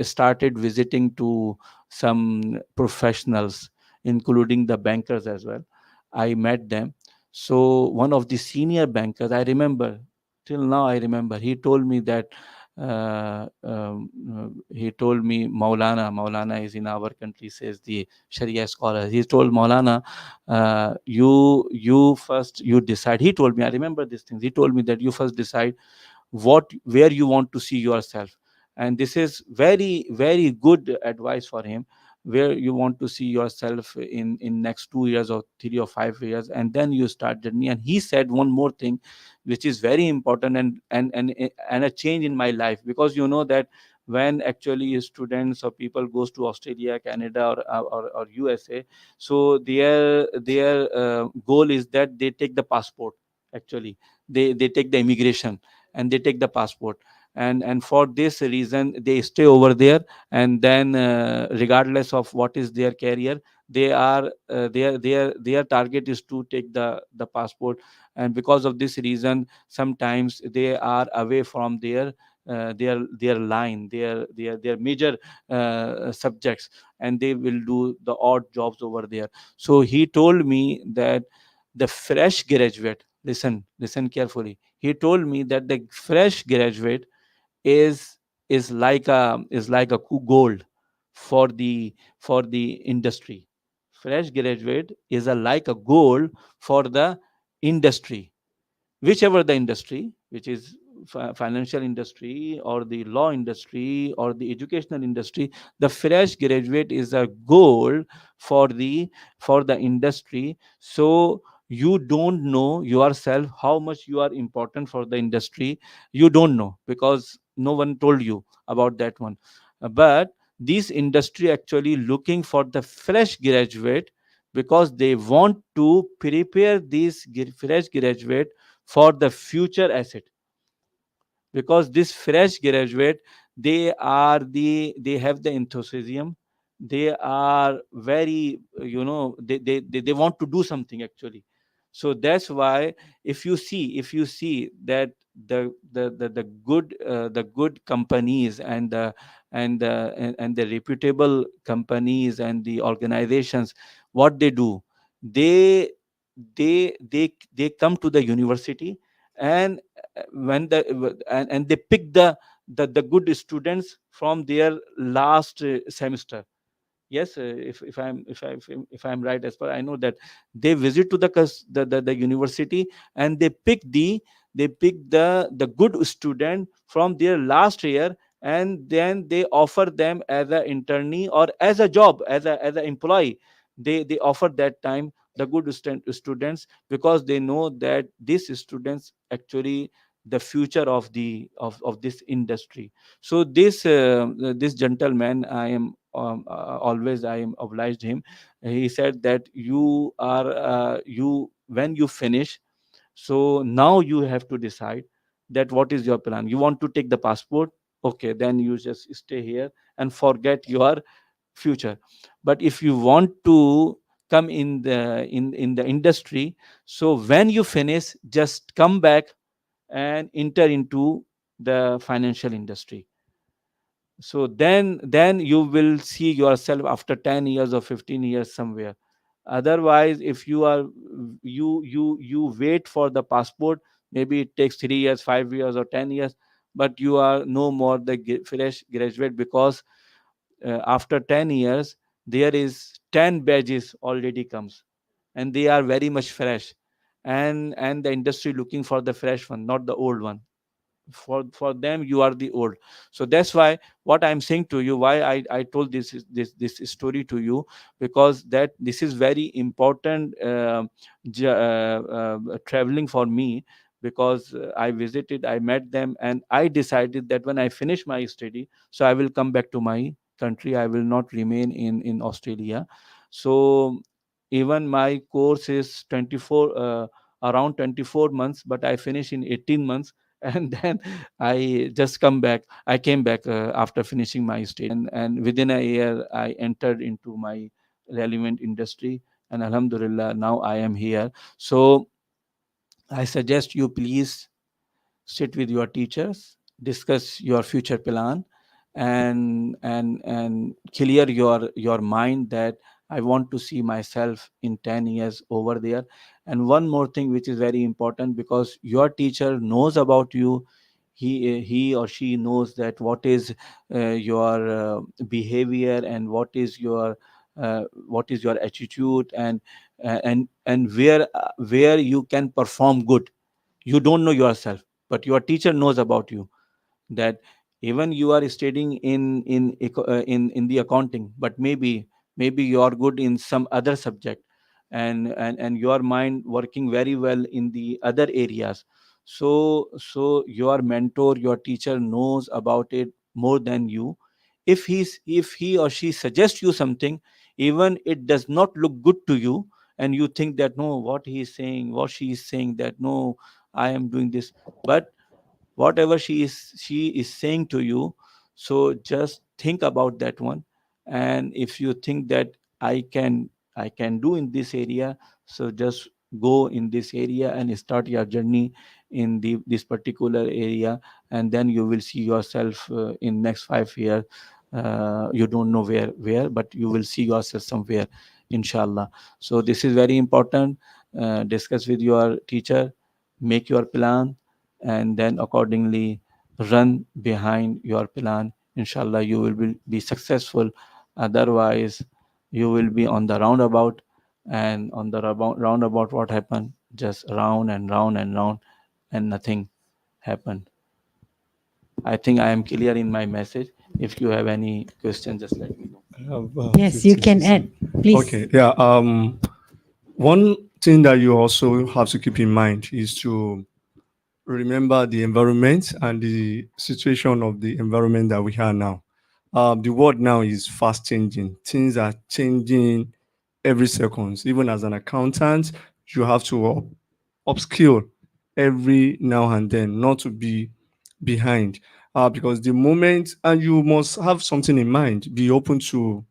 started visiting to some professionals, including the bankers as well. I met them. So one of the senior bankers, I remember, till now I remember, he told me that he told me, Maulana is in our country, says the Sharia scholar. He told Maulana, you first, you decide. He told me, I remember these things. He told me that you first decide where you want to see yourself. And this is very very good advice for him, where you want to see yourself in next 2 years or 3 or 5 years, and then you start journey. And he said one more thing, which is very important, and a change in my life, because you know that when actually students or people goes to Australia, Canada, or USA, so their goal is that they take the passport. Actually, they take the immigration, and they take the passport, and for this reason they stay over there. And then regardless of what is their career, they are their target is to take the passport. And because of this reason, sometimes they are away from their line, their major subjects, and they will do the odd jobs over there. So he told me that the fresh graduate, listen carefully, he told me that the fresh graduate is is like a gold for the industry. Fresh graduate is like a gold for the industry, whichever the industry, which is financial industry, or the law industry, or the educational industry. The fresh graduate is a goal for the industry. So you don't know yourself how much you are important for the industry. You don't know, because no one told you about that one. But this industry actually looking for the fresh graduate, because they want to prepare this fresh graduate for the future asset. Because this fresh graduate, they have the enthusiasm, they are very, they want to do something actually. So that's why if you see that the good companies and the reputable companies and the organizations, what they do, they they come to the university, and and they pick the good students from their last semester. Yes, if I'm right, as per I know, that they visit to the university, and they pick the good student from their last year, and then they offer them as a internee or as a job, as a employee. They offer that time the good students, because they know that these students actually the future of this industry. So this gentleman, I am always I am obliged him. He said that you are you when you finish, so now you have to decide that what is your plan. You want to take the passport, okay, then you just stay here and forget your future. But if you want to come in the industry, so when you finish, just come back and enter into the financial industry. So then you will see yourself after 10 years or 15 years somewhere. Otherwise, if you are you wait for the passport, maybe it takes 3 years, 5 years, or 10 years, but you are no more the fresh graduate, because after 10 years there is 10 badges already comes, and they are very much fresh, and the industry looking for the fresh one, not the old one. For them you are the old. So that's why what I'm saying to you, why I told this story to you, because that this is very important, traveling for me, because I visited, I met them, and I decided that when I finish my study, so I will come back to my country. I will not remain in Australia. So even my course is 24 around 24 months, but I finish in 18 months. And then I came back after finishing my study, and within a year I entered into my relevant industry, and alhamdulillah now I am here. So I suggest you please sit with your teachers, discuss your future plan, and clear your mind that I want to see myself in 10 years over there. And one more thing which is very important, because your teacher knows about you, he or she knows that what is your behavior, and what is your attitude, and where you can perform good. You don't know yourself, but your teacher knows about you, that even you are studying in the accounting, but maybe you are good in some other subject, and your mind working very well in the other areas. So your mentor, your teacher knows about it more than you. If he or she suggests you something, even it does not look good to you, and you think that no, what he is saying, what she is saying, that no, I am doing this, but whatever she is saying to you, so just think about that one. And if you think that I can do in this area, so just go in this area and start your journey in this particular area, and then you will see yourself in next 5 years. You don't know where, but you will see yourself somewhere, inshallah. So this is very important. Discuss with your teacher, make your plan, and then accordingly run behind your plan. Inshallah you will be successful. Otherwise you will be on the roundabout, and on the roundabout what happened, just round and round and round, and nothing happened. I think I am clear in my message. If you have any question, just let me know. I have, Yes, you 15 can add, please. Okay, yeah. One thing that you also have to keep in mind is to remember the environment and the situation of the environment that we are now. The world now is fast changing. Things are changing every second. Even as an accountant, you have to upskill every now and then, not to be behind. Because the moment, and you must have something in mind, be open to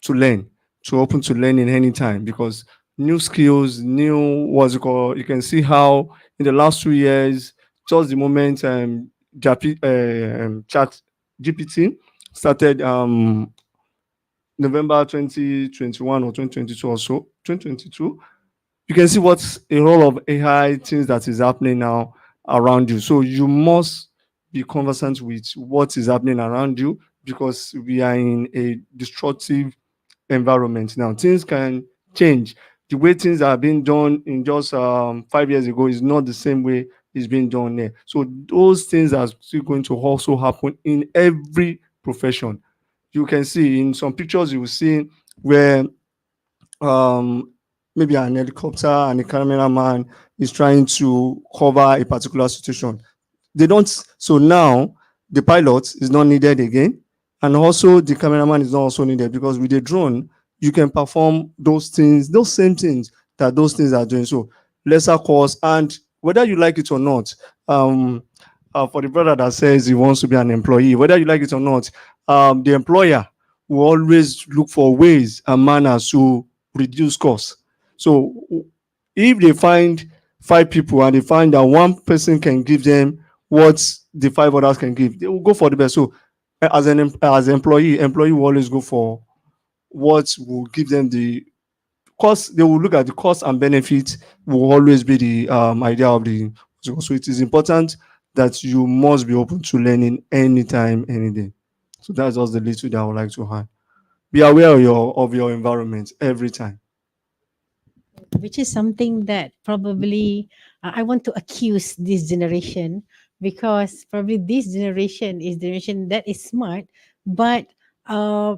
learn, to open to learning anytime, because new skills, new what's it called. You can see how in the last 2 years, just the moment Chat GPT started November 2021 or 2022 or so, 2022, you can see what's a role of AI things that is happening now around you. So you must be conversant with what is happening around you because we are in a destructive environment now. Things can change. The way things are being done in just 5 years ago is not the same way it's being done there. So those things are still going to also happen in every profession. You can see in some pictures you will see where um, maybe an helicopter and a cameraman is trying to cover a particular situation. They don't. So now the pilot is not needed again, and also the cameraman is not also needed because with a drone you can perform those things, those same things that those things are doing. So lesser cost, and whether you like it or not, um, for the brother that says he wants to be an employee, whether you like it or not, the employer will always look for ways and manners to reduce costs. So if they find 5 people and they find that one person can give them what the 5 others can give, they will go for the best. So as an employee will always go for what will give them the cost. They will look at the cost and benefit will always be the idea of the. So it is important that you must be open to learning anytime, any day. So that's just the little that I would like to add. Be aware of your environment every time. which is something that probably I want to accuse this generation, because probably this generation is the generation that is smart, but uh,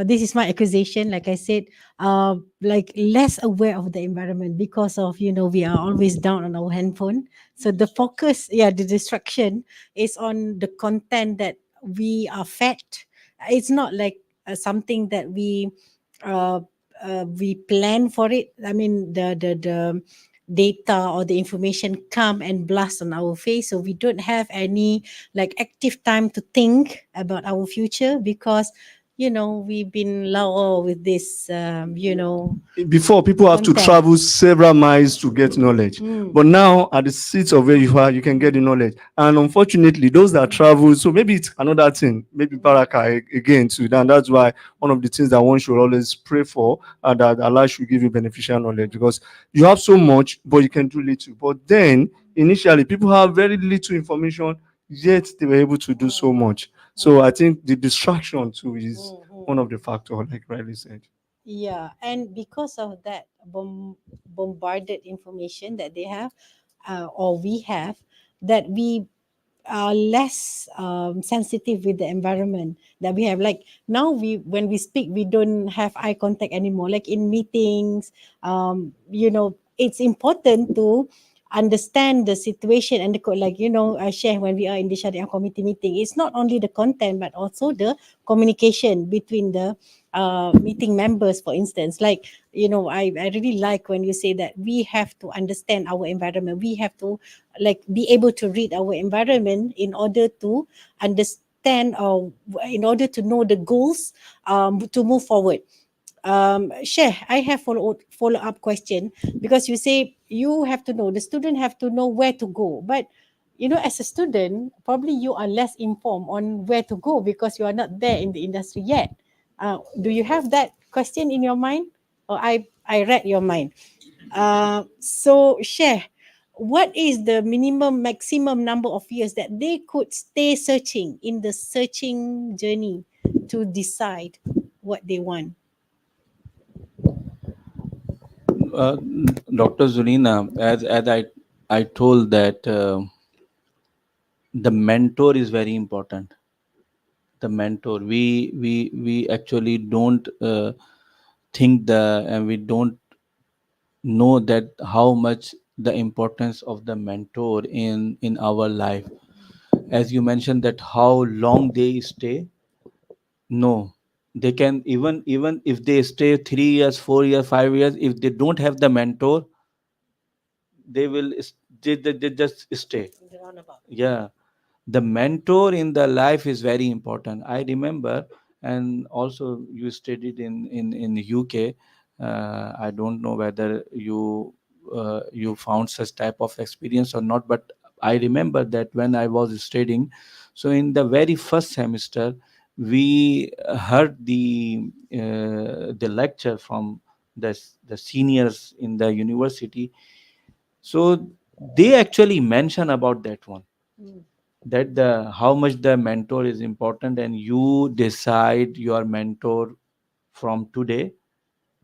this is my accusation. Like I said, like less aware of the environment because of, we are always down on our handphone. So the focus, yeah, the distraction is on the content that we are fed. It's not like something that uh, we plan for it. I mean, the data or the information come and blast on our face, so we don't have any like active time to think about our future, because we've been low with this Before, people have to content. travel several miles to get knowledge, Mm. but now at the seat of where you are you can get the knowledge. And unfortunately those that travel, so maybe it's another thing, maybe baraka again too, and that's why one of the things that one should always pray for, that Allah should give you beneficial knowledge, because you have so much but you can do little. But then initially people have very little information, yet they were able to do so much. So I think the distraction too is one of the factors, like rightly said. Yeah, and because of that bombarded information that they have, or we have, that we are less sensitive with the environment that we have. Like now, when we speak, we don't have eye contact anymore. Like in meetings, it's important to understand the situation and like I share when we are in the Sharia committee meeting. It's not only the content but also the communication between the meeting members. For instance, like I really like when you say that we have to understand our environment. We have to like be able to read our environment in order to understand, or in order to know the goals, to move forward. Share, I have follow up question, because you say you have to know, the student have to know where to go, but as a student probably you are less informed on where to go because you are not there in the industry yet. Do you have that question in your mind, or I read your mind? So share, what is the minimum maximum number of years that they could stay searching in the searching journey to decide what they want? uh, Dr. Zulina, as I told that the mentor is very important. The mentor, we actually don't think and we don't know that how much the importance of the mentor in our life. As you mentioned that how long they stay, no, they can, even if they stay 3 years, 4 years, 5 years, if they don't have the mentor, they will they just stay. Yeah, the mentor in the life is very important. I remember, and also you studied in UK. I don't know whether you found such type of experience or not, but I remember that when I was studying, so in the very first semester, we heard the lecture from the seniors in the university. So they actually mention about that one, that the how much the mentor is important, and you decide your mentor from today,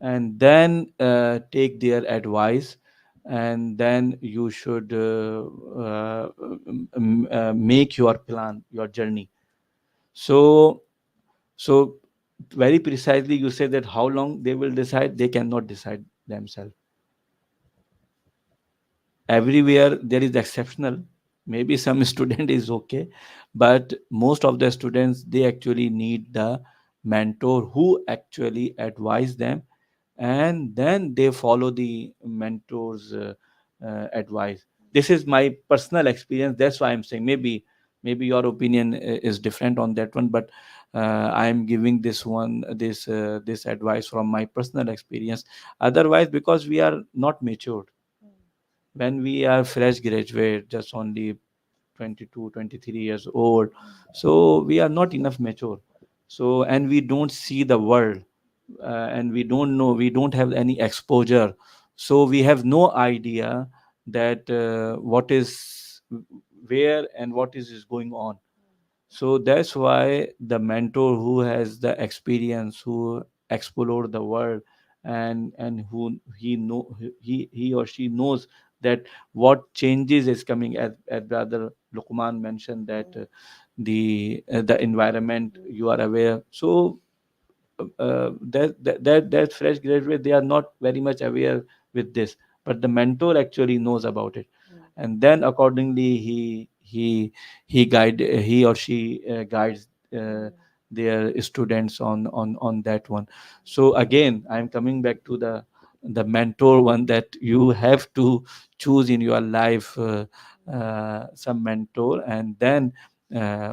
and then take their advice, and then you should make your plan, your journey. So so very precisely you say that how long they will decide, they cannot decide themselves. Everywhere there is exceptional, maybe some student is okay, but most of the students, they actually need the mentor who actually advise them, and then they follow the mentor's advice. This is my personal experience, that's why I'm saying, maybe your opinion is different on that one, but I am giving this advice from my personal experience. Otherwise, because we are not matured, when we are fresh graduate, just only 22, 23 years old, so we are not enough mature. So, and we don't see the world, and we don't know, we don't have any exposure, so we have no idea that what is where and what is going on. So that's why the mentor who has the experience, who explore the world, and who he or she knows that what changes is coming, as brother Lukman mentioned, that the environment you are aware. So that fresh graduate, they are not very much aware with this, but the mentor actually knows about it, and then accordingly he or she guides their students on that one. So again, I'm coming back to the mentor one, that you have to choose in your life some mentor, and then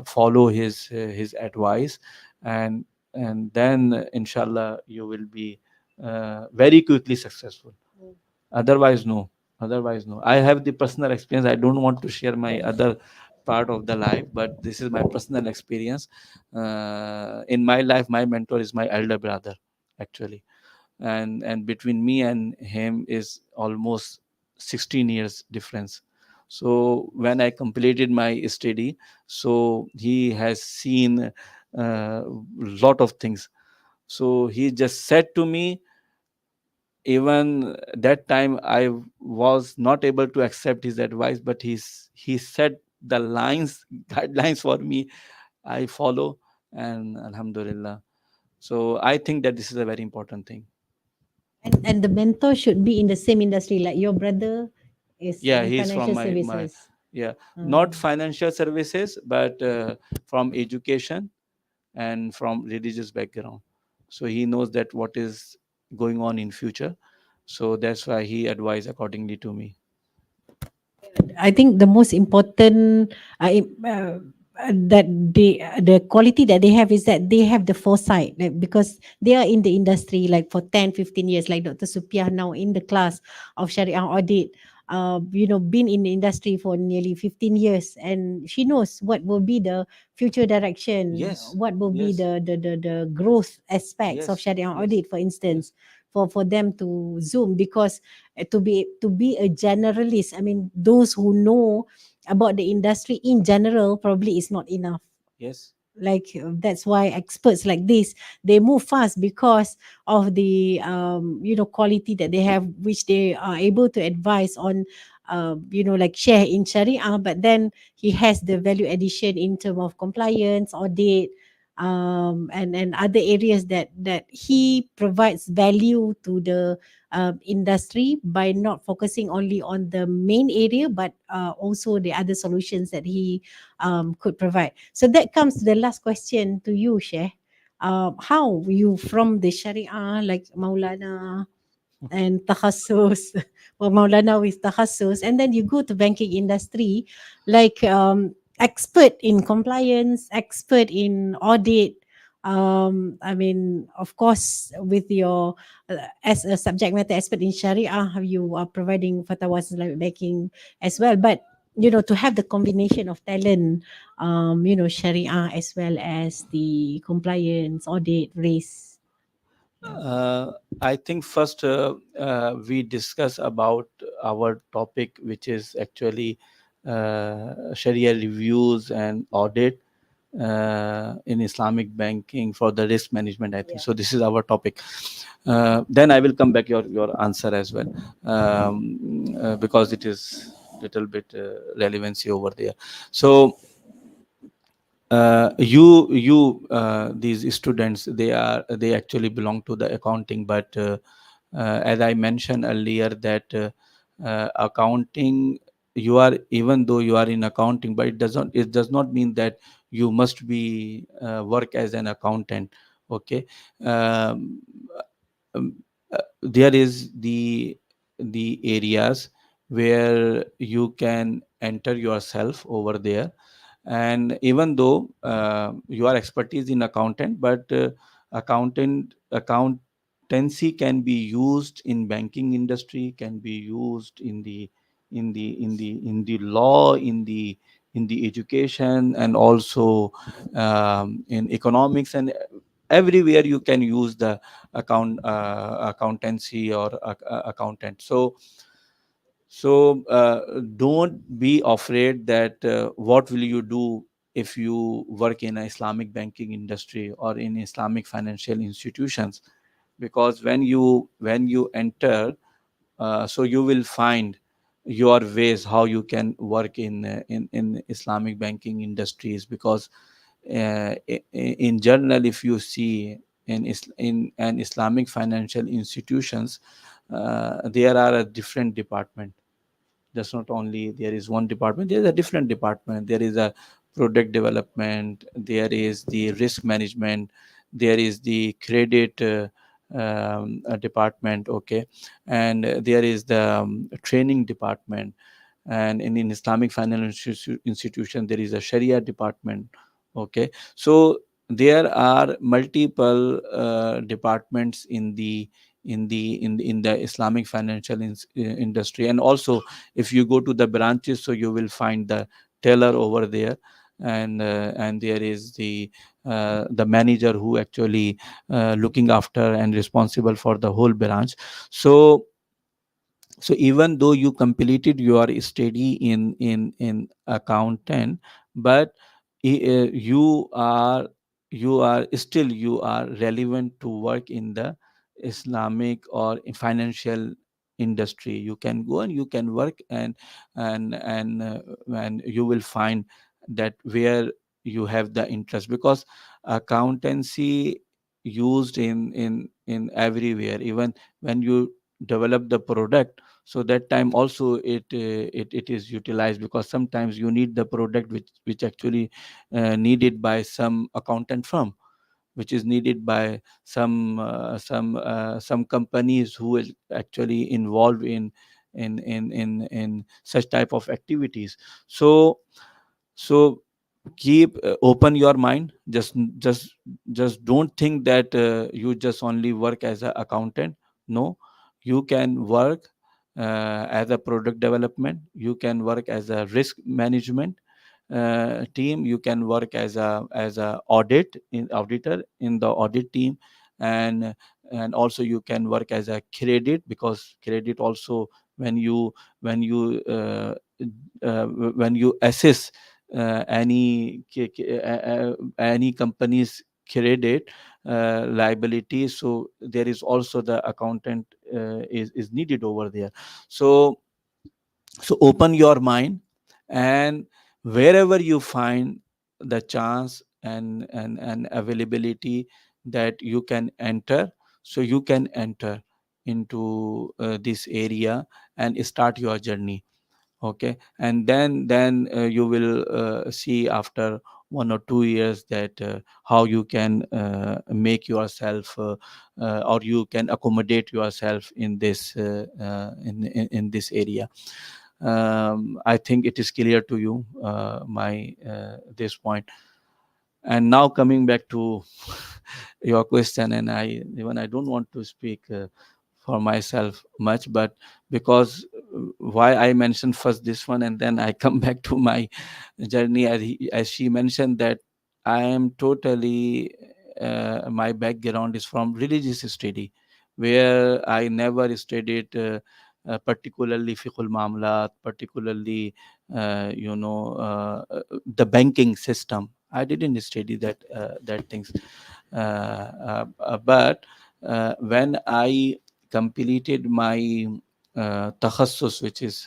follow his advice, and then inshallah you will be very quickly successful. Otherwise no, otherwise no. I have the personal experience, I don't want to share my other part of the life, but this is my personal experience. In my life, my mentor is my elder brother, actually, and between me and him is almost 16 years difference. So when I completed my study, so he has seen lot of things. So he just said to me, even that time I was not able to accept his advice, but he said the lines guidelines for me, I follow, and alhamdulillah. So I think that this is a very important thing. And the mentor should be in the same industry, like your brother is Yeah, in he's from financial my services. yeah, not Mm. financial services, but from education and from religious background. So he knows that what is going on in future, so that's why he advised accordingly to me. I think the most important that the quality that they have is that they have the foresight, like, because they are in the industry like for 10, 15 years, like Dr. Supiah now in the class of Shariah Audit, been in the industry for nearly 15 years, and she knows what will be the future direction, Yes, what will be yes, the growth aspects of yes, Shariah yes, Audit, for yes, instance, for them to zoom, because to be a generalist, I mean, those who know about the industry in general probably is not enough. yes, Like that's why experts like this, they move fast because of the quality that they have, which they are able to advise on, like share in Sharia, but then he has the value addition in terms of compliance, audit, and other areas that he provides value to the industry by not focusing only on the main area, but also the other solutions that he could provide. So that comes to the last question to you, Sheikh. How you from the Sharia, like Maulana and Takhasus, well, Maulana with Takhasus, and then you go to banking industry, like expert in compliance, expert in audit. I mean, of course, with your as a subject matter expert in Sharia, you are providing fatwas like banking as well. But to have the combination of talent, Sharia as well as the compliance, audit, risk. Yeah. I think first we discuss about our topic, which is actually Sharia reviews and audit in Islamic banking for the risk management. I think Yeah. so. This is our topic. Then I will come back your answer as well, because it is little bit relevancy over there. So these students, they actually belong to the accounting, but as I mentioned earlier that accounting, you are, even though you are in accounting, but it does not mean that you must be work as an accountant. Okay. um, um, there is the areas where you can enter yourself over there. And even though you are expertise in accountant, but accountancy can be used in banking industry, can be used in the law, in the education, and also in economics, and everywhere you can use the accountancy or accountant. So don't be afraid that what will you do if you work in a Islamic banking industry or in Islamic financial institutions, because when you enter, so you will find your ways how you can work in Islamic banking industries. Because in general, if you see in an Islamic financial institutions, there are a different department. Just not only there is one department, there is a different department. There is a product development, there is the risk management, there is the credit department. Okay. And there is the training department. And in Islamic financial institution, there is a Sharia department. Okay. So there are multiple departments in the Islamic financial industry. And also, if you go to the branches, so you will find the teller over there. And there is the manager who actually looking after and responsible for the whole branch. So even though you completed your study in accountant, but you are still you are relevant to work in the Islamic or in financial industry. You can go and you can work, and you will find that where you have the interest, because accountancy used in everywhere. Even when you develop the product, so that time also it is utilized, because sometimes you need the product which actually needed by some accountant firm, which is needed by some companies who is actually involved in such type of activities. So so keep open your mind. Just don't think that you just only work as an accountant. No, you can work as a product development, you can work as a risk management team, you can work as a auditor in the audit team. And and also you can work as a credit, because credit also, when you assess any company's credit liability, so there is also the accountant is needed over there. So open your mind, and wherever you find the chance and availability that you can enter, so you can enter into this area and start your journey. Okay. And then you will see after 1 or 2 years that how you can make yourself or you can accommodate yourself in this area. I think it is clear to you my this point. And now coming back to your question, and I don't want to speak for myself much, but because why I mentioned first this one and then I come back to my journey, as she mentioned that I am totally my background is from religious study, where I never studied particularly fiqhul mamlat, particularly the banking system. I didn't study that things, but when I completed my takhassus, which is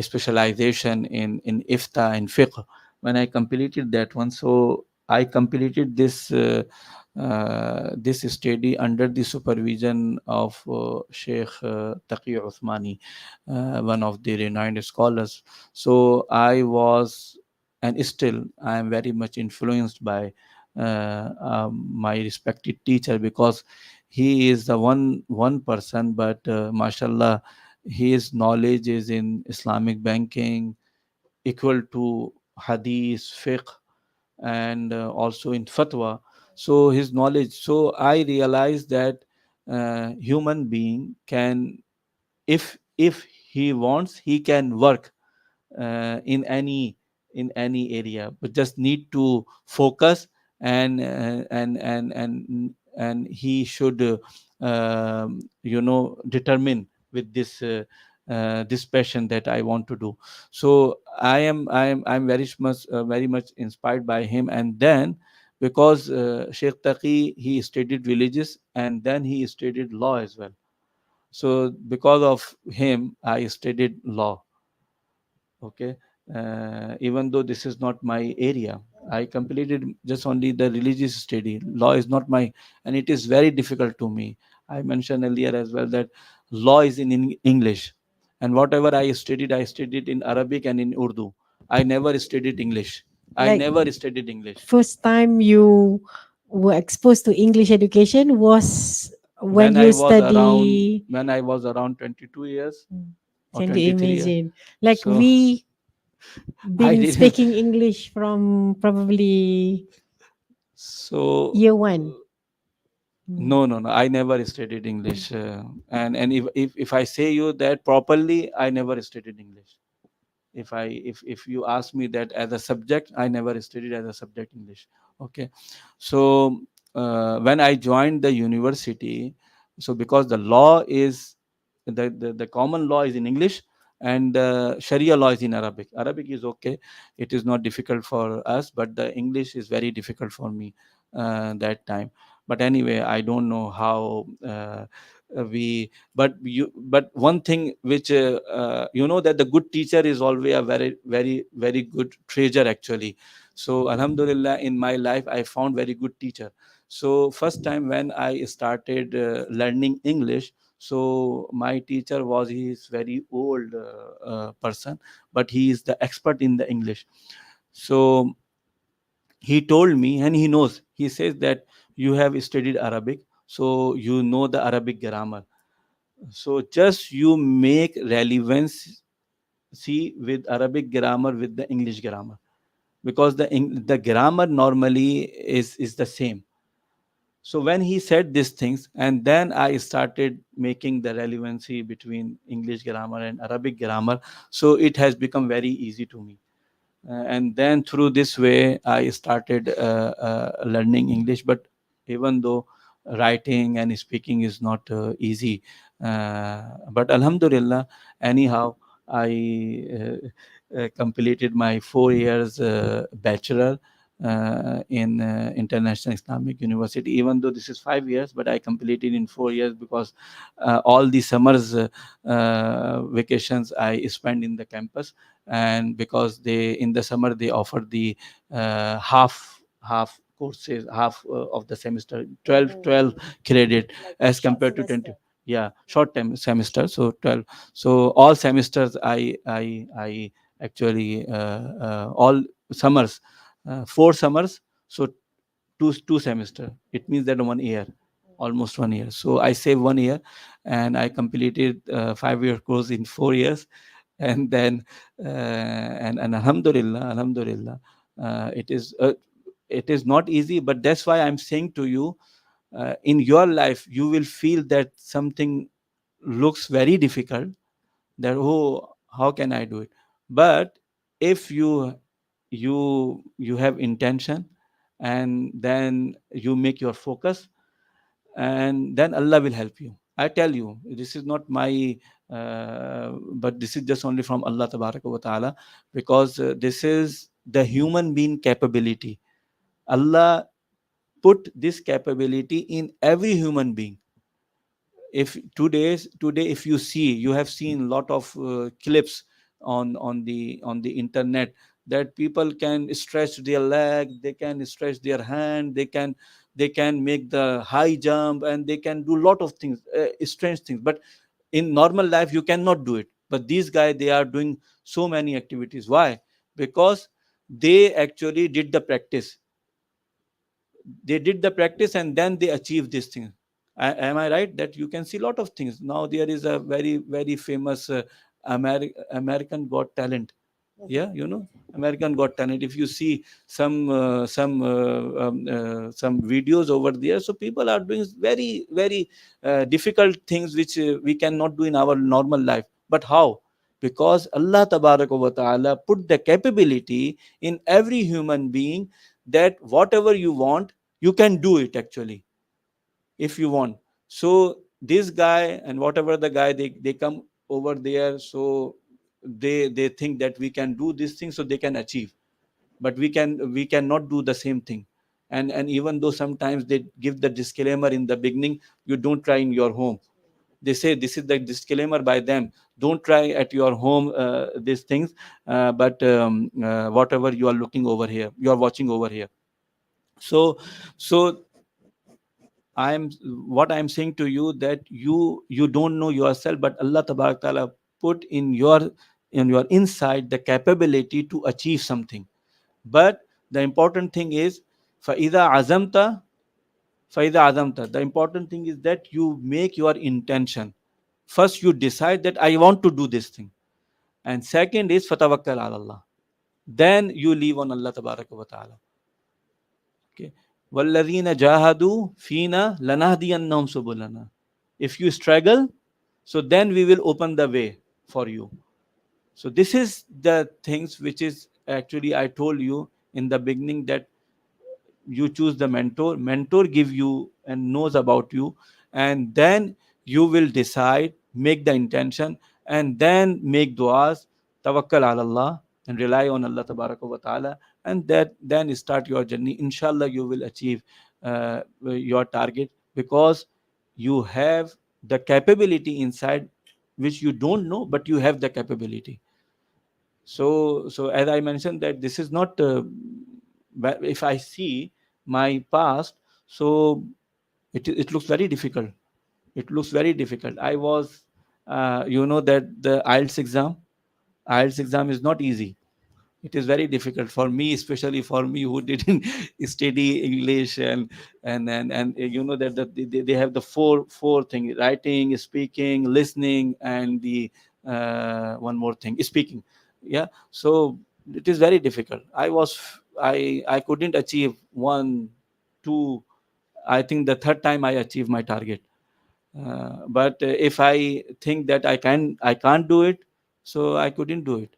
specialization in ifta and fiqh, when I completed that one, so I completed this study under the supervision of Sheikh Taqi Uthmani, one of the renowned scholars. So I was, and still I am very much influenced by my respected teacher, because he is the one person, but mashallah, his knowledge is in Islamic banking equal to hadith, fiqh, and also in fatwa. So his knowledge, so I realized that human being can, if he wants, he can work in any area, but just need to focus, and he should determine with this passion that I want to do. So I'm very much inspired by him. And then, because Sheikh Taqi, he studied religious and then he studied law as well. So because of him I studied law. Okay. Even though this is not my area, I completed just only the religious study. Law is not my, and it is very difficult to me. I mentioned earlier as well that law is in English, and whatever I studied in Arabic and in Urdu. I never studied English. I Like never studied English. first time you were exposed to English education was when you study. When I was around 22 years Mm. or Can you 23 years. imagine? Like So we I been didn't. speaking English from probably So year one. Mm. no, I never studied English, and if I say you that properly, I never studied English. If you ask me that as a subject, I never studied as a subject English. Okay. So when I joined the university, so because the law is the common law is in English, and Sharia law is in Arabic. Arabic is okay, it is not difficult for us, but the English is very difficult for me that time. But anyway, I don't know how we but one thing which that the good teacher is always a very good treasure actually. So alhamdulillah, in my life I found very good teacher. So first time when I started learning English, so my teacher was, he is very old person, but he is the expert in the English. So he told me, and he knows, he says that you have studied Arabic, so you know the Arabic grammar. So just you make relevance, see, with Arabic grammar with the English grammar, because the grammar normally is the same. So when he said these things, and then I started making the relevancy between English grammar and Arabic grammar, so it has become very easy to me. And then through this way I started learning English. But even though writing and speaking is not easy, but alhamdulillah, anyhow, I completed my 4 years bachelor in International Islamic University. Even though this is 5 years, but I completed in 4 years, because all the summers vacations I spent in the campus. And because they, in the summer, they offer the half courses, half of the semester, 12 credit, as compared to 20. Yeah, short time semester, so 12. So all semesters I actually all summers, 4 summers, so two semester, it means that 1 year, almost 1 year. So I save 1 year, and I completed 5 year course in 4 years. And then and alhamdulillah, it is it is not easy, but that's why I'm saying to you, in your life you will feel that something looks very difficult, that oh, how can I do it? But if you have intention, and then you make your focus, and then Allah will help you. I tell you, this is not my but this is just only from Allah tabaraka wa ta'ala, because this is the human being capability. Allah put this capability in every human being. If today if you see, you have seen a lot of clips on the internet, that people can stretch their leg, they can stretch their hand, they can make the high jump, and they can do lot of things, strange things, but in normal life you cannot do it. But these guys, they are doing so many activities. Why? Because they actually did the practice. They did the practice, and then they achieved this thing. Am I right that you can see a lot of things? Now there is a very very famous American Got Talent. Yeah, you know, American Got Talent. If you see some videos over there, so people are doing very very difficult things which we cannot do in our normal life. But how? Because Allah tabaraka wa ta'ala put the capability in every human being, that whatever you want, you can do it actually, if you want. So this guy and whatever the guy, they come over there, so they think that we can do this thing, so they can achieve. But we cannot do the same thing. And even though sometimes they give the disclaimer in the beginning, you don't try in your home. They say this is the disclaimer by them, don't try at your home these things. But whatever you are looking over here, you are watching over here. So I'm what I'm saying to you, that you don't know yourself, but Allah tabarak taala put in your inside the capability to achieve something. But the important thing is, faida azamta faida azamta, the important thing is that you make your intention. First you decide that I want to do this thing, and second is fatawakkal ala Allah. Then you leave on Allah tabaraka wa taala. Okay. وَالَّذِينَ جَاهَدُوا فِينَا لَنَهْدِيَنَّهُمْ سُبُلَنَا. If you struggle, so then we will open the way for you. So this is the things which is actually I told you in the beginning, that you choose the mentor give you and knows about you, and then you will decide, make the intention, and then make du'as, tawakkal ala Allah, and rely on Allah tabaraka wa ta'ala, and that then start your journey. Inshallah you will achieve your target, because you have the capability inside, which you don't know, but you have the capability. So as I mentioned, that this is not if I see my past, so it looks very difficult. It looks very difficult. I was that the IELTS exam is not easy. It is very difficult for me, especially for me who didn't study English. And you know that they have the four thing: writing, speaking, listening, and the one more thing, speaking. Yeah. So it is very difficult. I couldn't achieve one, two. I think the third time I achieved my target. But if I think that I can't do it, so I couldn't do it.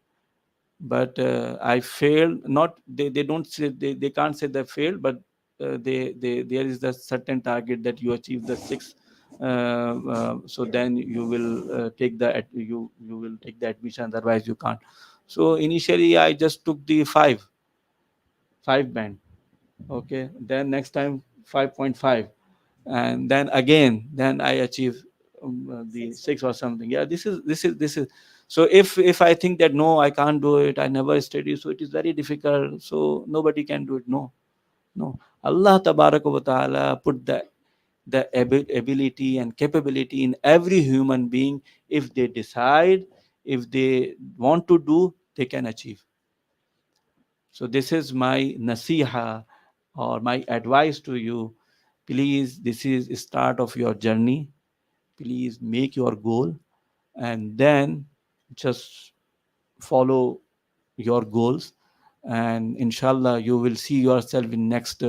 But I failed. Not they don't say, they can't say they failed, but they there is the certain target that you achieve the six. So then you will you will take the admission, otherwise you can't. So initially I just took the five band. Okay, then next time 5.5, and then again then I achieve the six or something. Yeah, this is. So if I think that no, I can't do it, I never study, so it is very difficult, so nobody can do it. No, Allah tabaraka wa ta'ala put the ability and capability in every human being. If they decide, if they want to do, they can achieve. So this is my nasiha, or my advice to you. Please, this is start of your journey. Please make your goal, and then just follow your goals. and inshallah you will see yourself in next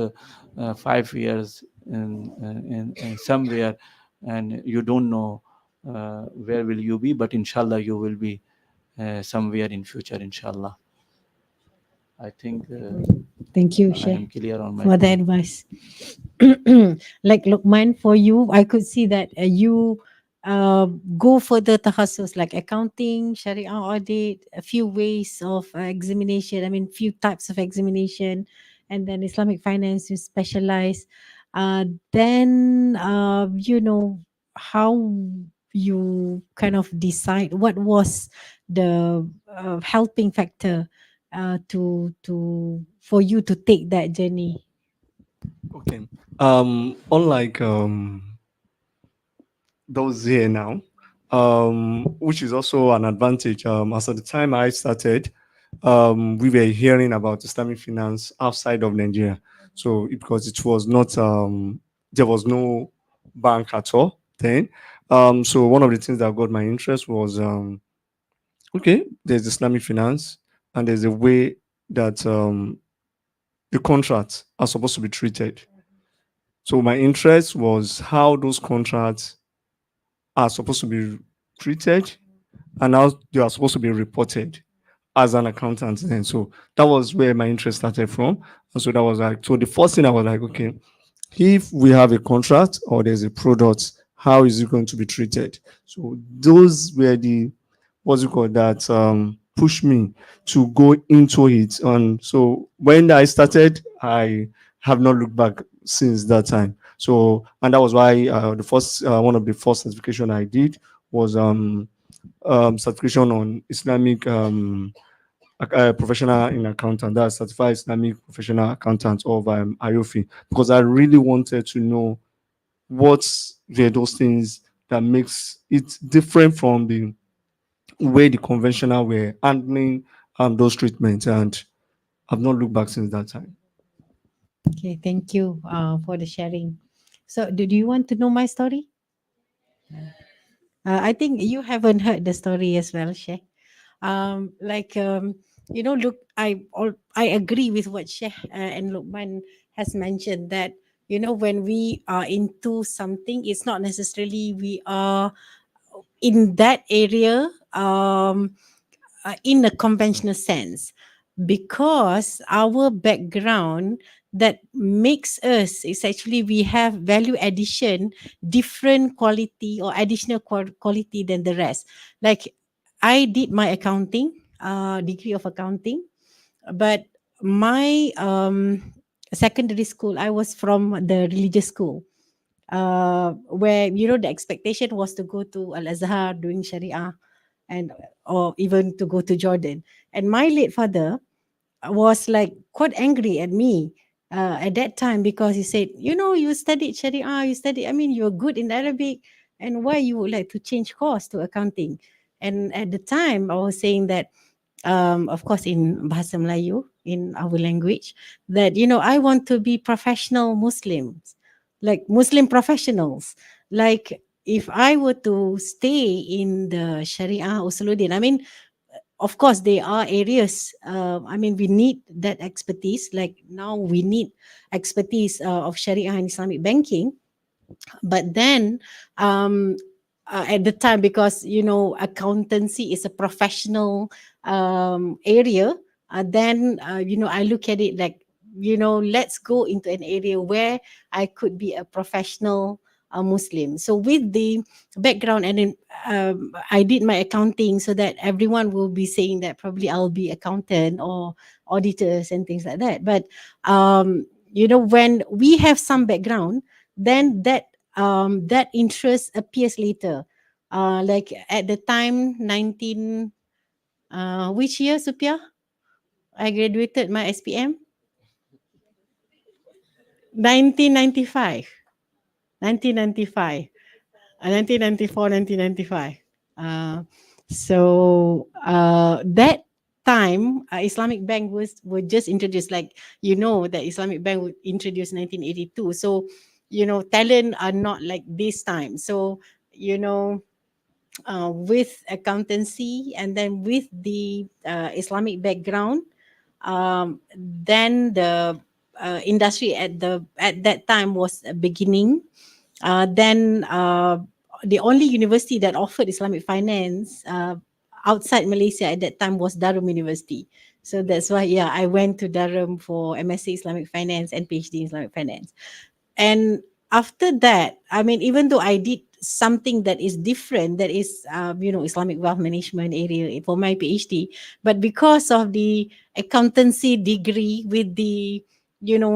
5 years in somewhere, and you don't know where will you be, but inshallah you will be somewhere in future, inshallah. I think Thank you, I Sheikh, am clear on my for the point. advice. Like Lukman, for you, I could see that you go for the takhasus like accounting, Sharia audit, a few ways of examination. I mean, few types of examination, and then Islamic finance you specialize. Then how you kind of decide what was the helping factor to for you to take that journey. Okay. Unlike those here now, which is also an advantage. As at the time I started, we were hearing about Islamic finance outside of Nigeria. So because it was not, there was no bank at all then. So one of the things that got my interest was, okay, there's Islamic finance, and there's a way that the contracts are supposed to be treated. So my interest was how those contracts are supposed to be treated and how they are supposed to be reported as an accountant then. So that was where my interest started from. And so that was like, so the first thing I was like, okay, if we have a contract or there's a product, how is it going to be treated? So those were the, what's it called, that pushed me to go into it. And so when I started, I have not looked back since that time. So, and that was why the first, one of the first certification I did was certification on Islamic professional in accountant, that's certified Islamic professional accountant of IOFI, because I really wanted to know what were those things that makes it different from the way the conventional were handling those treatments, and I've not looked back since that time. Okay, thank you for the sharing. So, do you want to know my story? I think you haven't heard the story as well, Sheikh. Like look, I agree with what Sheikh and Lukman has mentioned, that when we are into something, it's not necessarily we are in that area in a conventional sense, because our background that makes us is actually we have value addition, different quality or additional quality than the rest. Like I did my accounting degree of accounting, but my secondary school, I was from the religious school, where the expectation was to go to Al Azhar doing Sharia, and or even to go to Jordan. And my late father was like quite angry at me at that time, because he said, you studied Sharia, you studied, I mean, you're good in Arabic, and why you would like to change course to accounting? And at the time, I was saying that, of course, in Bahasa Melayu, in our language, that, I want to be professional Muslims, like Muslim professionals. Like if I were to stay in the Sharia Usuluddin, I mean, of course there are areas, I mean, we need that expertise. Like now we need expertise of Sharia and Islamic banking. But then at the time, because accountancy is a professional area, then I look at it like, let's go into an area where I could be a professional Muslim. So with the background, and then I did my accounting, so that everyone will be saying that probably I'll be accountant or auditors and things like that. But when we have some background, then that interest appears later. Like at the time, 19, which year, Supia? I graduated my SPM? 1995. 1995. 1994, 1995. That time, Islamic Bank were just introduced. Like, that Islamic Bank was introduced 1982. So, talent are not like this time. So, with accountancy and then with the Islamic background, Then the industry at that time was beginning. Then the only university that offered Islamic finance outside Malaysia at that time was Durham University. So that's why, yeah, I went to Durham for MSc Islamic Finance and PhD in Islamic Finance. And after that, I mean, even though I did something that is different, that is Islamic wealth management area for my PhD, but because of the accountancy degree with the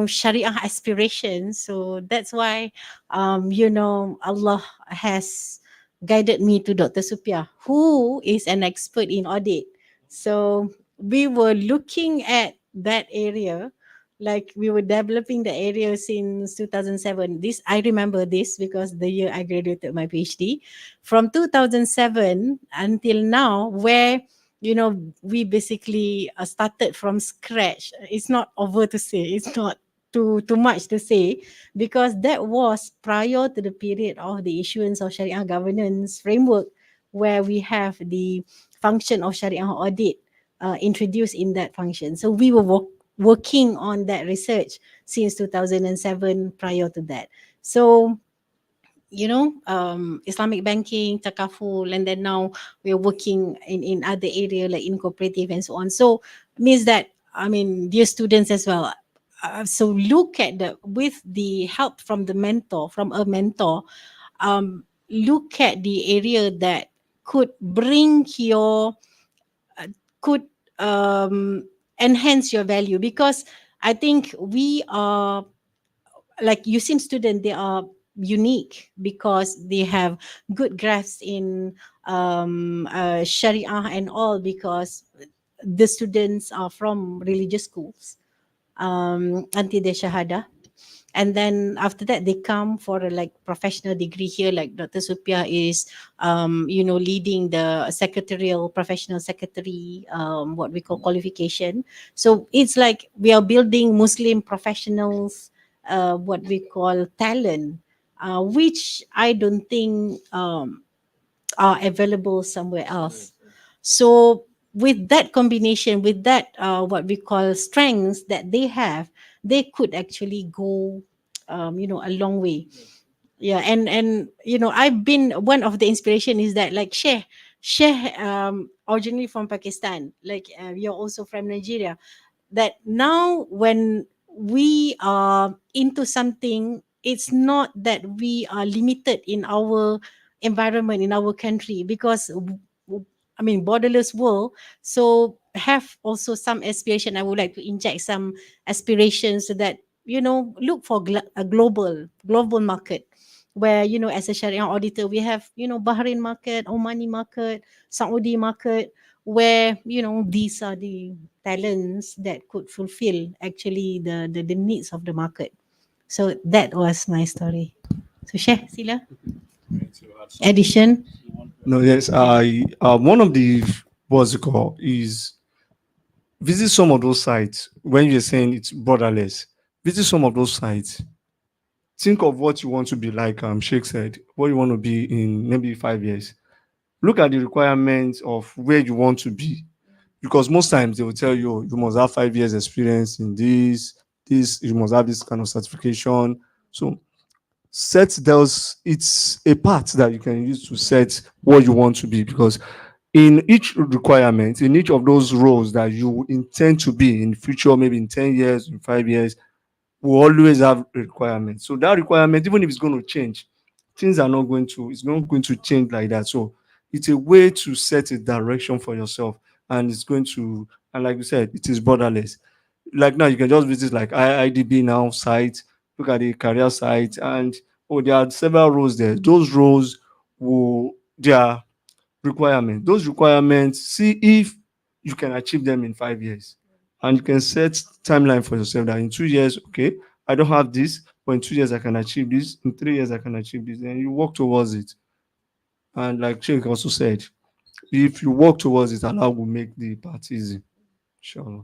Sharia aspirations, so that's why Allah has guided me to Dr. Supia, who is an expert in audit. So we were looking at that area, like we were developing the area since 2007. This I remember this because the year I graduated my PhD, from 2007 until now, where we basically started from scratch. It's not over to say, it's not too much to say, because that was prior to the period of the issuance of Sharia governance framework, where we have the function of Sharia audit introduced in that function. So we were working on that research since 2007 prior to that. So Islamic banking, takaful, and then now we're working in other area like in cooperative and so on. So means that, I mean, dear students as well, so look at with the help from a mentor, look at the area that could bring your could enhance your value, because I think we are, like USIM student, they are unique because they have good grasp in Sharia and all, because the students are from religious schools until their shahada, and then after that they come for a like professional degree here, like Dr. Supia is leading the secretarial professional secretary, what we call qualification. So it's like we are building Muslim professionals, what we call talent, which I don't think are available somewhere else. So with that combination, with that what we call strengths that they have, they could actually go a long way. Yeah, and I've been, one of the inspiration is that, like, Sheikh originally from Pakistan, like you're also from Nigeria, that now when we are into something, it's not that we are limited in our environment, in our country, because I mean, borderless world. So have also some aspiration. I would like to inject some aspirations so that look for a global market, where as a Sharia auditor, we have Bahrain market, Omani market, Saudi market, where these are the talents that could fulfill actually the needs of the market. So that was my story. So share, Sila. Addition. No, yes, I one of the what's it called is visit some of those sites when you're saying it's borderless. Visit some of those sites. Think of what you want to be like. Sheikh said, what you want to be in maybe 5 years. Look at the requirements of where you want to be, because most times they will tell you, you must have 5 years experience in this, you must have this kind of certification. So set those, it's a part that you can use to set what you want to be, because in each requirement, in each of those roles that you intend to be in future, maybe in 10 years, in 5 years, will always have requirements. So that requirement, even if it's going to change, things are not going to, it's not going to change like that. So it's a way to set a direction for yourself, and it's going to, and like you said, it is borderless. Like now, you can just visit like IIDB now site, look at the career site, and oh, there are several roles there. Those roles will, they are requirements. Those requirements, see if you can achieve them in 5 years. And you can set timeline for yourself that in 2 years, okay, I don't have this, but in 2 years I can achieve this, in 3 years I can achieve this. And you work towards it. And like Sheikh also said, if you work towards it, Allah will make the path easy. Inshallah.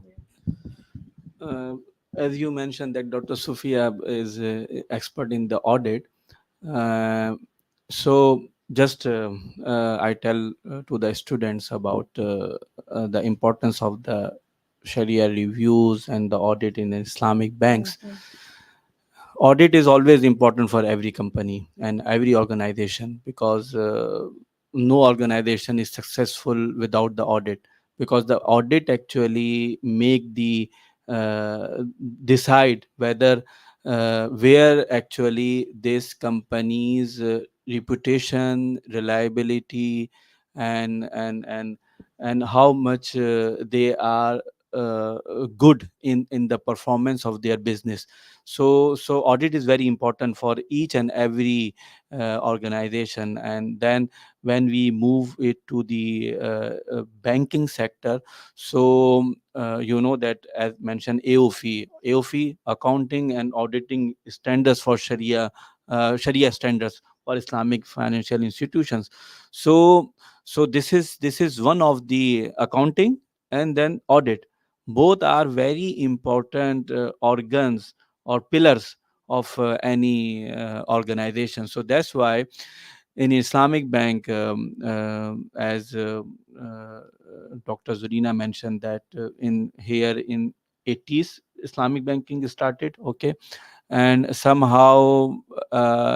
Uh, as you mentioned that Dr. Sufia is expert in the audit. Uh, so just I tell to the students about the importance of the Sharia reviews and the audit in Islamic banks. Mhm. Audit is always important for every company and every organization, because no organization is successful without the audit, because the audit actually make the decide whether where actually this company's reputation, reliability, and and and and how much they are uh, good in the performance of their business. So audit is very important for each and every organization. And then when we move it to the banking sector, so you know that, as mentioned, AOF, accounting and auditing standards for Sharia standards for Islamic financial institutions. So so this is one of the accounting and then audit. Both are very important organs or pillars of any organization. So that's why in Islamic bank, as uh, Dr. Zurina mentioned, that in here in 80s Islamic banking started, okay, and somehow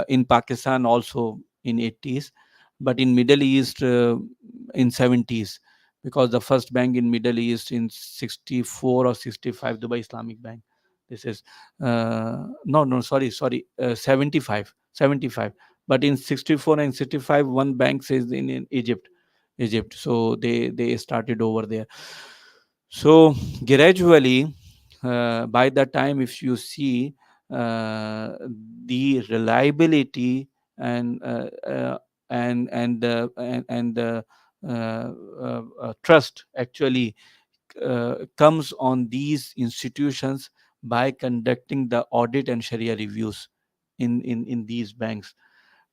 in Pakistan also in 80s, but in Middle East in 70s, because the first bank in Middle East in 64 or 65, Dubai Islamic Bank. This is no, sorry, 75. But in 64 and 65, one bank says in Egypt. So they started over there. So gradually, by the time, if you see uh, the reliability and the trust actually comes on these institutions by conducting the audit and Sharia reviews in these banks.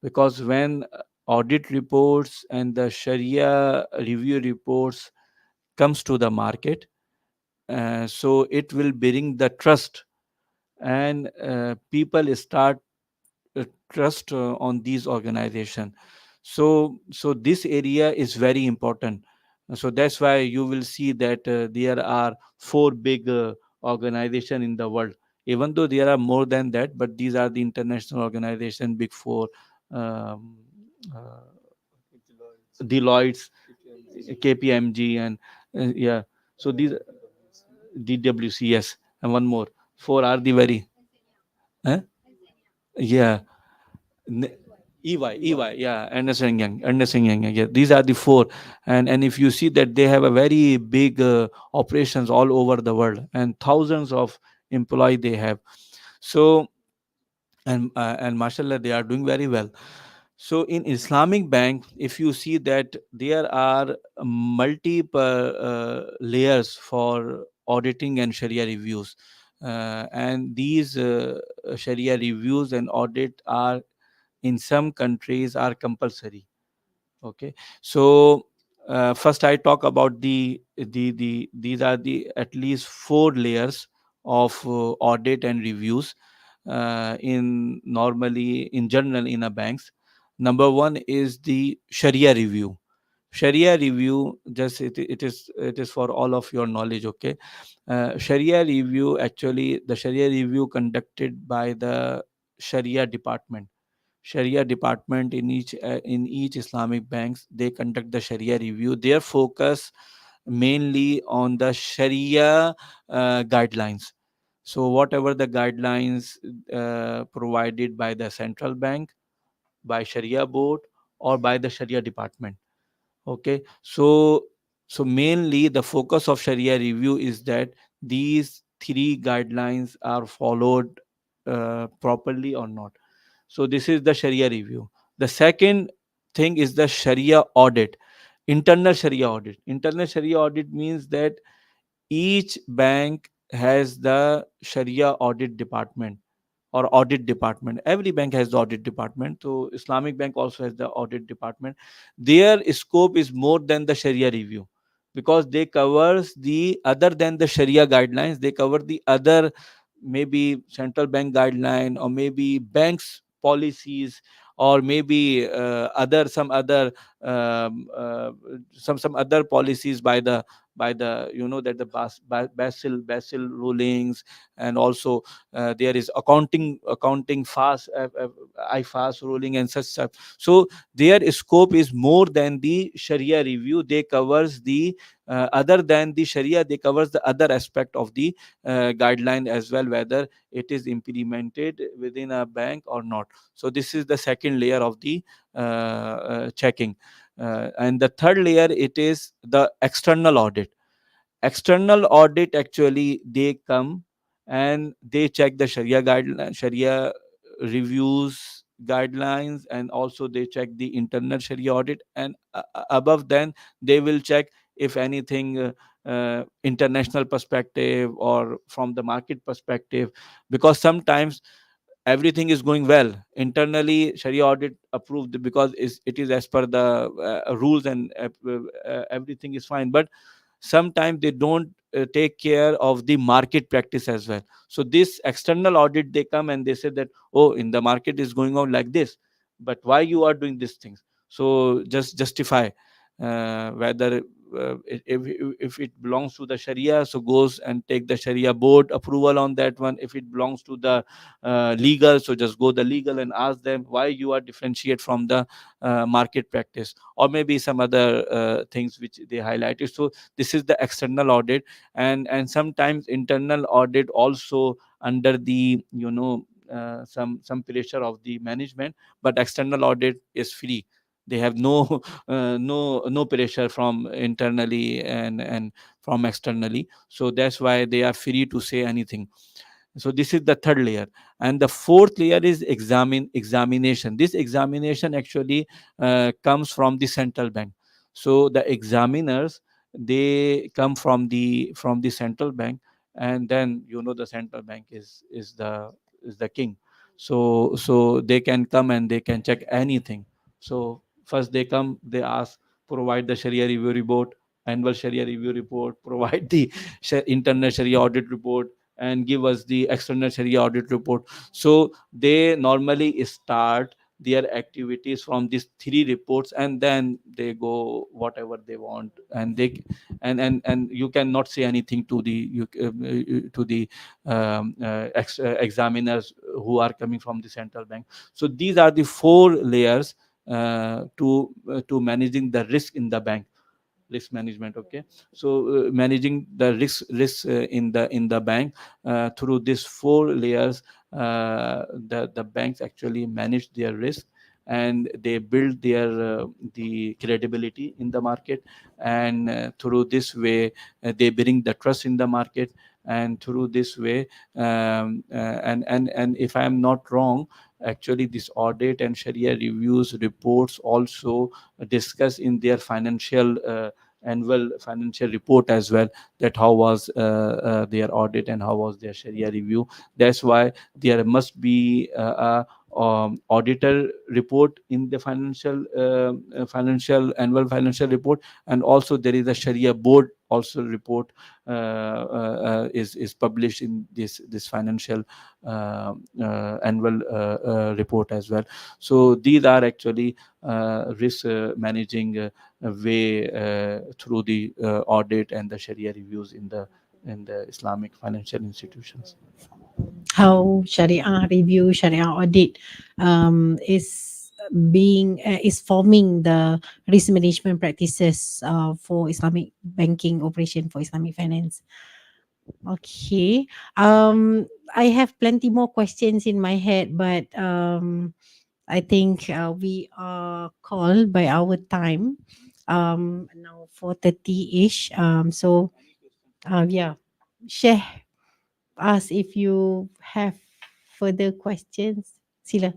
Because when audit reports and the Sharia review reports comes to the market, so it will bring the trust, and people start trust on these organization. So this area is very important. So that's why you will see that there are four big organization in the world, even though there are more than that, but these are the international organization, big four. um, uh, Deloitte's, KPMG, and yeah. So these DWCS, and one more. Four are the very, huh? Yeah. N- EY, yeah, Ernest and Young, yeah. These are the four, and if you see that they have a very big operations all over the world, and thousands of employee they have. So and mashallah, they are doing very well. So in Islamic bank, if you see that there are multiple layers for auditing and Sharia reviews, and these Sharia reviews and audit are in some countries are compulsory. Okay. So first I talk about the these are the at least four layers of audit and reviews in normally in general in a banks. Number one is the Sharia review. Sharia review, just it is for all of your knowledge, okay. Sharia review, actually the Sharia review conducted by the Sharia department. Sharia department in each Islamic banks, they conduct the Sharia review. Their focus mainly on the Sharia guidelines. So whatever the guidelines provided by the central bank, by Sharia board, or by the Sharia department. Okay. So mainly the focus of Sharia review is that these three guidelines are followed properly or not. So this is the Sharia review. The second thing is the Sharia audit. Internal Sharia audit means that each bank has the Sharia audit department or audit department. Every bank has the audit department. So Islamic bank also has the audit department. Their scope is more than the Sharia review, because they covers the other than the Sharia guidelines. They cover the other, maybe central bank guideline, or maybe banks policies, or maybe other some other um, uh, some other policies by the that the Basel rulings, and also there is accounting fast IFAS ruling and such stuff. So their scope is more than the Sharia review. They covers the other than the Sharia, they covers the other aspect of the guideline as well, whether it is implemented within a bank or not. So this is the second layer of the checking. And the third layer, it is the external audit. External audit, actually they come and they check the Sharia guideline, Sharia reviews guidelines, and also they check the internal Sharia audit, and above then they will check if anything international perspective or from the market perspective, because sometimes everything is going well internally, Sharia audit approved because it is as per the rules, and everything is fine, but sometimes they don't take care of the market practice as well. So this external audit, they come and they say that, oh, in the market is going on like this, but why you are doing these things? So just justify whether if it belongs to the Sharia, so goes and take the Sharia board approval on that one. If it belongs to the legal, so just go the legal and ask them why you are differentiate from the market practice, or maybe some other things which they highlighted. So this is the external audit. And sometimes internal audit also under the some pressure of the management, but external audit is free. They have no no pressure from internally and from externally, so that's why they are free to say anything. So this is the third layer. And the fourth layer is examination. This examination actually comes from the central bank. So the examiners, they come from the central bank, and then the central bank is the king. So they can come and they can check anything. So first they come, they ask, provide the Sharia review report, annual Sharia review report, provide the internal Sharia audit report, and give us the external Sharia audit report. So they normally start their activities from these three reports, and then they go whatever they want, and they and you cannot say anything to the to the examiners who are coming from the central bank. So these are the four layers to managing the risk in the bank. Risk management, okay. So managing the risk in the bank through these four layers, the banks actually manage their risk, and they build their the credibility in the market, and through this way they bring the trust in the market. And through this way, and if I am not wrong, actually this audit and Sharia reviews reports also discuss in their financial annual financial report as well, that how was their audit and how was their Sharia review. That's why there must be a auditor report in the financial annual financial report, and also there is a Sharia board also report is published in this financial annual report as well. So these are actually risk managing way through the audit and the Sharia reviews in the Islamic financial institutions. How Sharia review, Sharia audit is forming the risk management practices for Islamic banking operation, for Islamic finance. Okay. I have plenty more questions in my head, but I think we are called by our time. Now 4:30 ish. So yeah, share us if you have further questions. Sila.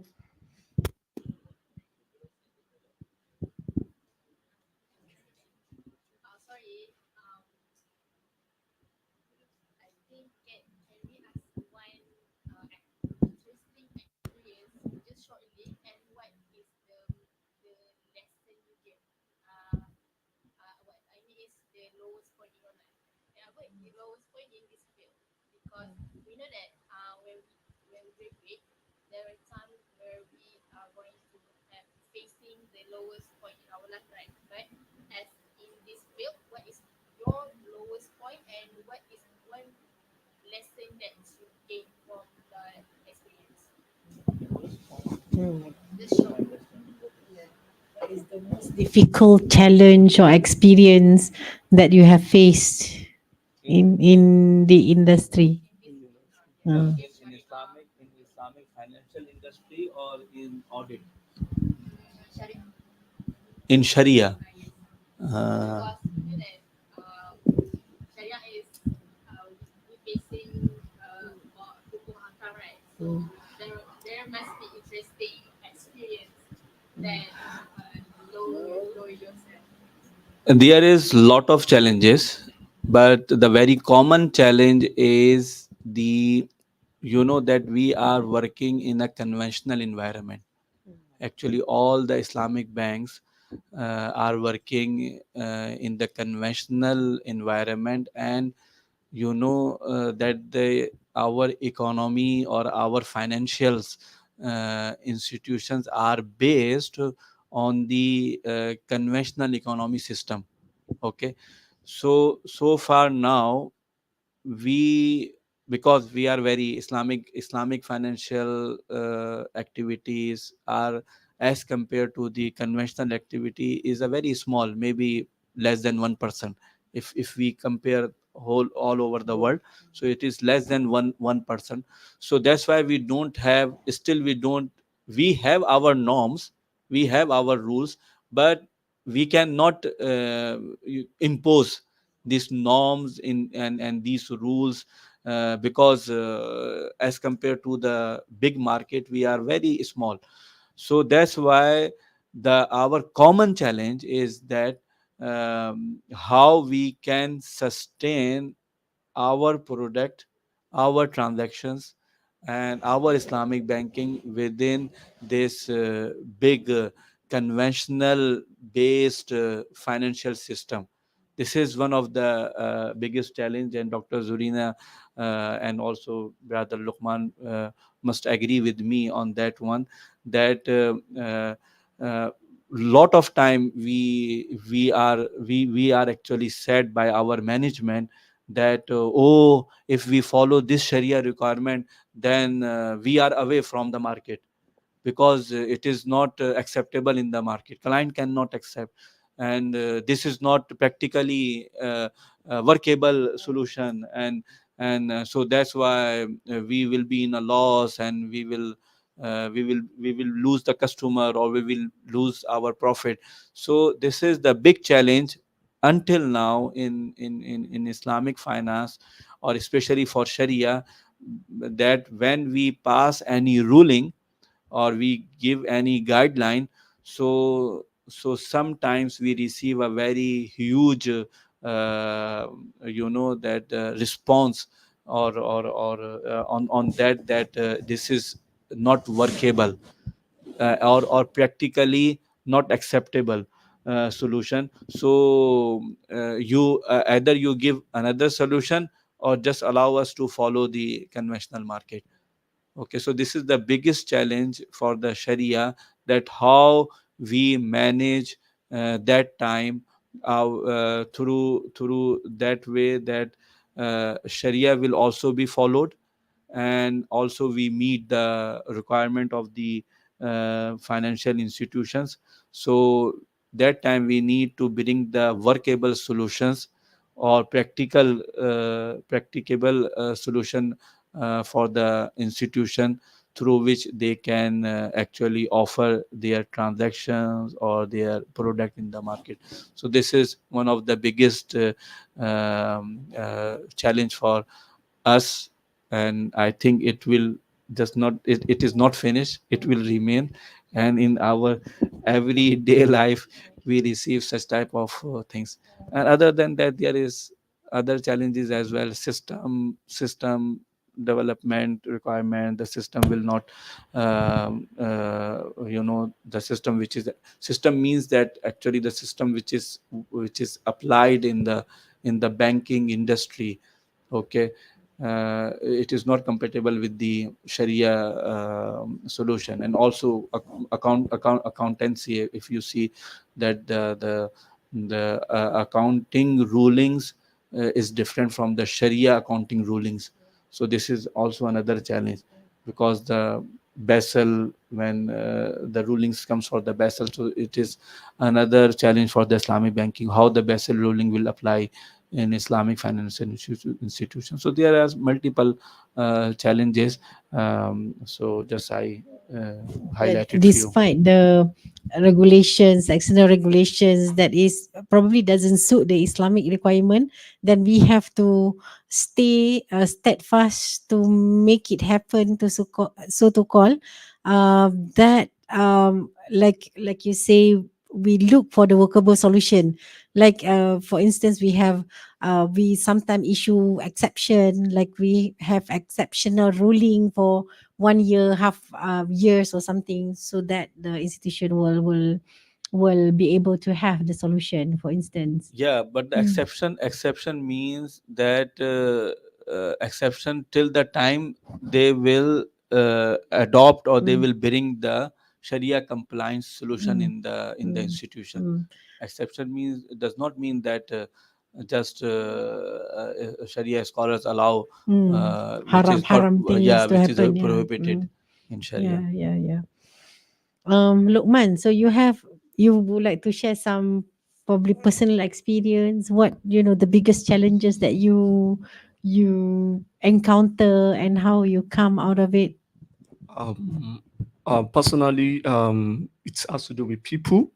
What is the most difficult challenge or experience that you have faced in the industry? Uh, In Islamic financial industry or in audit? In Sharia. Uh, there is lot of challenges, but the very common challenge is the, you know, that we are working in a conventional environment. Actually, all the Islamic banks are working in the conventional environment, and you know that the our economy or our financials institutions are based on the conventional economy system. Okay, so far now we, because we are very Islamic financial activities are, as compared to the conventional activity, is a very small, maybe less than 1%. If we compare whole all over the world, so it is less than 1%. So that's why we don't have, still we don't, we have our norms, we have our rules, but we cannot impose these norms in and these rules, because as compared to the big market we are very small. So that's why the our common challenge is that how we can sustain our product, our transactions, and our Islamic banking within this big conventional based financial system. This is one of the biggest challenge, and Dr. Zurina and also Brother Lukman must agree with me on that one, that lot of time we are actually said by our management that oh, if we follow this Sharia requirement, then we are away from the market, because it is not acceptable in the market, client cannot accept, and this is not practically workable solution, and so that's why we will be in a loss, and we will lose the customer, or we will lose our profit. So this is the big challenge until now in Islamic finance, or especially for Sharia, that when we pass any ruling or we give any guideline, so sometimes we receive a very huge that response, or on that this is not workable, or practically not acceptable solution. So you either you give another solution, or just allow us to follow the conventional market. Okay, so this is the biggest challenge for the Sharia, that how we manage that time through that way, that Sharia will also be followed, and also we meet the requirement of the financial institutions. So that time we need to bring the workable solutions, or practicable solution for the institution, through which they can actually offer their transactions or their product in the market. So this is one of the biggest challenge for us, and I think it will just not, it is not finished, it will remain, and in our everyday life we receive such type of things. And other than that, there is other challenges as well. System development requirement, the system will not the system which is, system means that actually the system which is applied in the banking industry. Okay, it is not compatible with the Sharia solution. And also accountancy, if you see that the accounting rulings is different from the Sharia accounting rulings. So this is also another challenge, because the Basel, when the rulings comes for the Basel, so it is another challenge for the Islamic banking, how the Basel ruling will apply in Islamic financial institutions. So there are multiple challenges. So just I highlighted few. Despite the regulations, external regulations that is probably doesn't suit the Islamic requirement, then we have to stay steadfast to make it happen, to so to call that like you say, we look for the workable solution. Like for instance, we sometimes issue exception, like we have exceptional ruling for 1 year, half years or something, so that the institution will be able to have the solution, for instance. Yeah, but the Mm. exception means that exception till the time they will adopt, or they Mm. will bring the Sharia compliance solution Mm. in the Mm. institution. Mm. Exception means, does not mean that just Sharia scholars allow which Haram is not, haram things yeah, to which is happen, yeah. prohibited in Yeah, Sharia. yeah, yeah. Lukman, so you would like to share some probably personal experience, what the biggest challenges that you encounter and how you come out of it. Um, Personally, it has to do with people,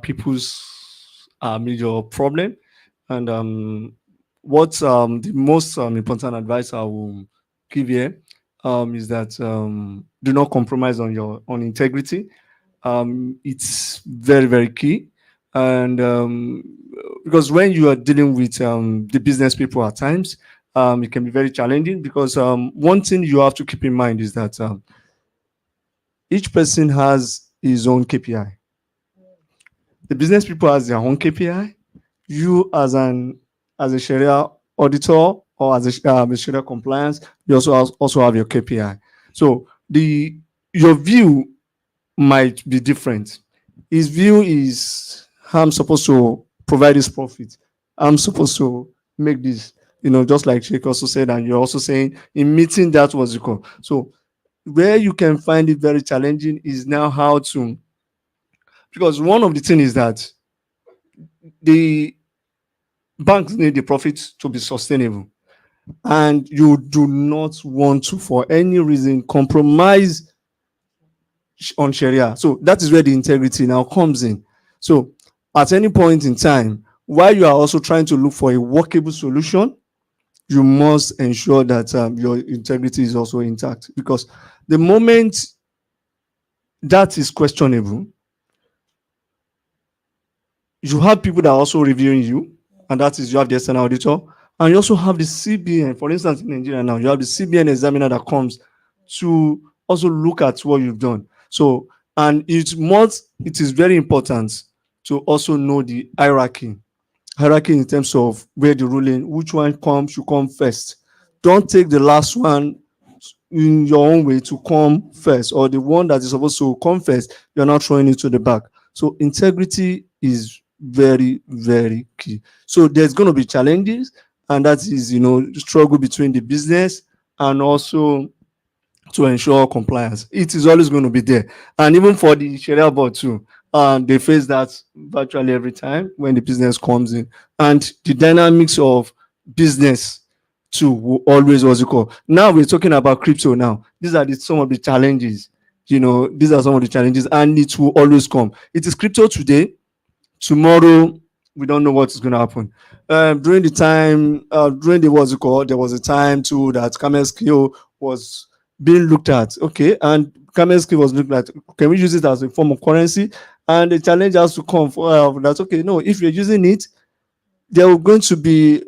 people's major problem, and what the most important advice I will give here is that do not compromise on your on integrity. It's very very key, and because when you are dealing with the business people at times, it can be very challenging, because one thing you have to keep in mind is that each person has his own KPI. The business people has their own KPI. You as a Sharia auditor, or as a Sharia compliance, you also have your KPI. So the your view might be different. His view is, I'm supposed to provide this profit. I'm supposed to make this. Just like Sheikh also said, and you're also saying in meeting that was you call. So where you can find it very challenging is now how to, because one of the things is that the banks need the profit to be sustainable, and you do not want to for any reason compromise on Sharia. So that is where the integrity now comes in. So at any point in time, while you are also trying to look for a workable solution, you must ensure that your integrity is also intact, because the moment that is questionable, you have people that are also reviewing you, and that is, you have the external auditor, and you also have the CBN. For instance, in Nigeria now, you have the CBN examiner that comes to also look at what you've done. So, and it is very important to also know the hierarchy in terms of where the ruling, which one should come first. Don't take the last one in your own way to come first, or the one that is supposed to come first, you're not throwing it to the back. So integrity is very very key. So there's going to be challenges, and that is struggle between the business and also to ensure compliance. It is always going to be there, and even for the Sharia board too, they face that virtually every time when the business comes in, and the dynamics of business too will always, what's it called. Now we're talking about crypto. Now these are some of the challenges. These are some of the challenges, and it will always come. It is crypto today. Tomorrow we don't know what is going to happen. During the time, during the what's it called, there was a time too that camel skill was being looked at. Okay, and camel skill was looked at. Can we use it as a form of currency? And the challenge has to come for that. Okay, no, if you're using it, there are going to be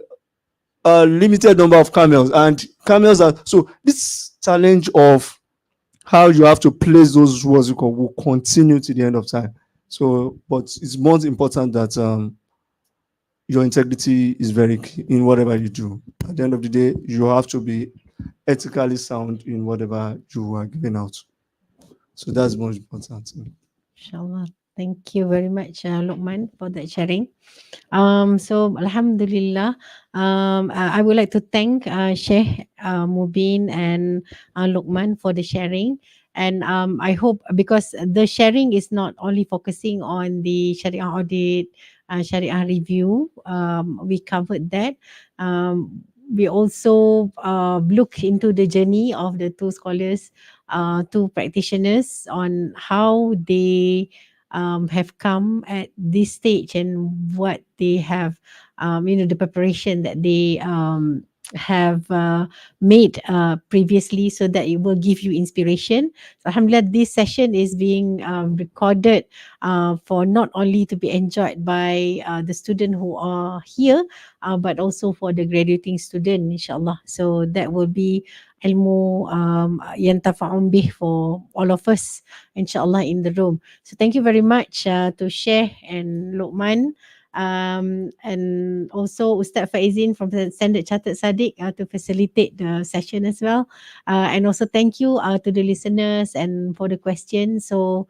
a limited number of camels, and camels are so. This challenge of how you have to place those what's it called will continue to the end of time. So, but it's more important that your integrity is very key in whatever you do. At the end of the day, you have to be ethically sound in whatever you are giving out. So that's most important. Inshallah. Thank you very much, Lukman, for that sharing. So Alhamdulillah, I would like to thank Sheikh Mubeen and Lukman for the sharing. And I hope, because the sharing is not only focusing on the Sharia audit, Sharia review, we covered that. We also look into the journey of the two scholars, two practitioners, on how they have come at this stage and what they have, the preparation that they have made previously, so that it will give you inspiration. So Alhamdulillah, this session is being recorded for not only to be enjoyed by the student who are here, but also for the graduating student, inshallah. So that will be ilmu yang tafa'un bih for all of us, inshallah, in the room. So thank you very much to Sheikh and Luqman, and also Ustaz Faizin from the Standard Chartered Sadiq to facilitate the session as well. And also thank you to the listeners and for the questions. So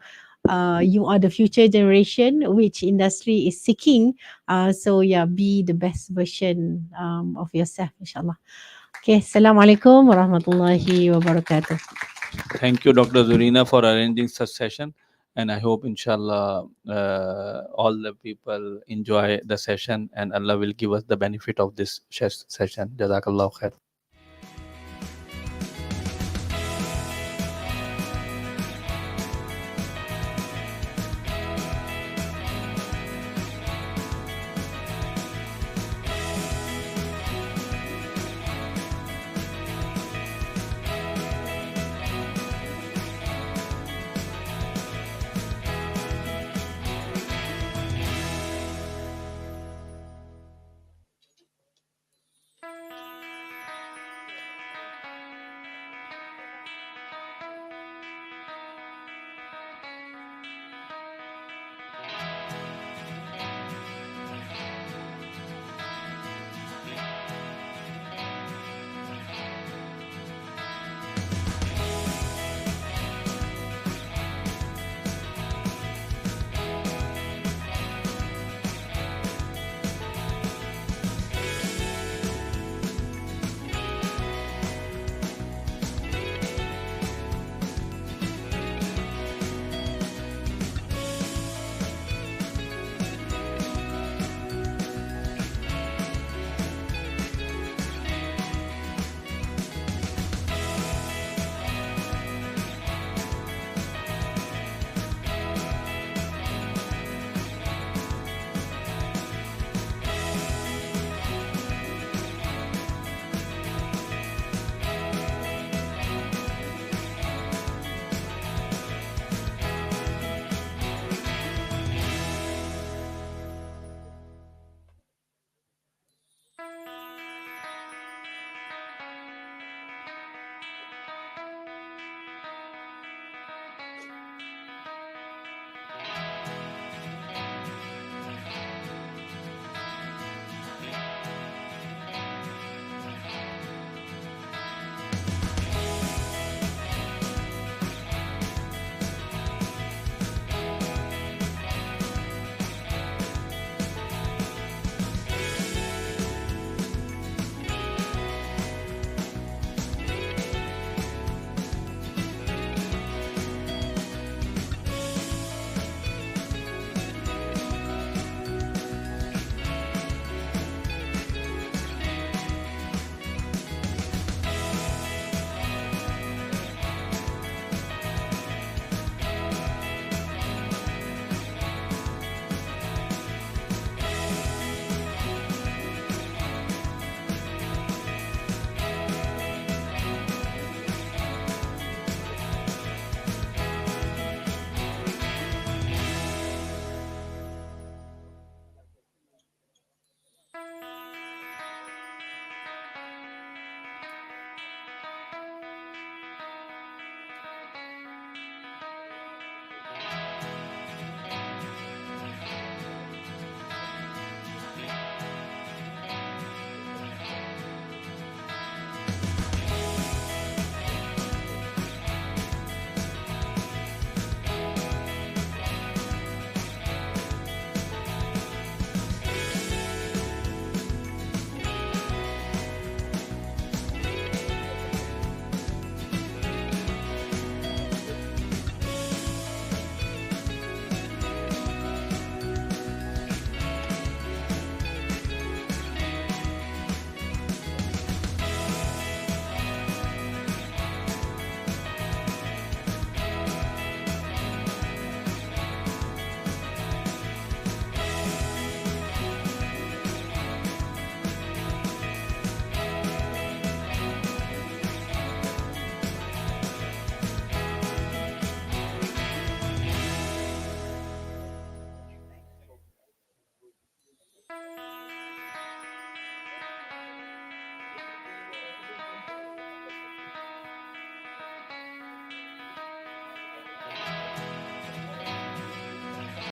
you are the future generation which industry is seeking. So yeah, be the best version of yourself, inshallah. Okay, Assalamualaikum warahmatullahi wabarakatuh. Thank you, Dr. Zurina, for arranging such session. And I hope, inshallah, all the people enjoy the session and Allah will give us the benefit of this session. Jazakallah khair.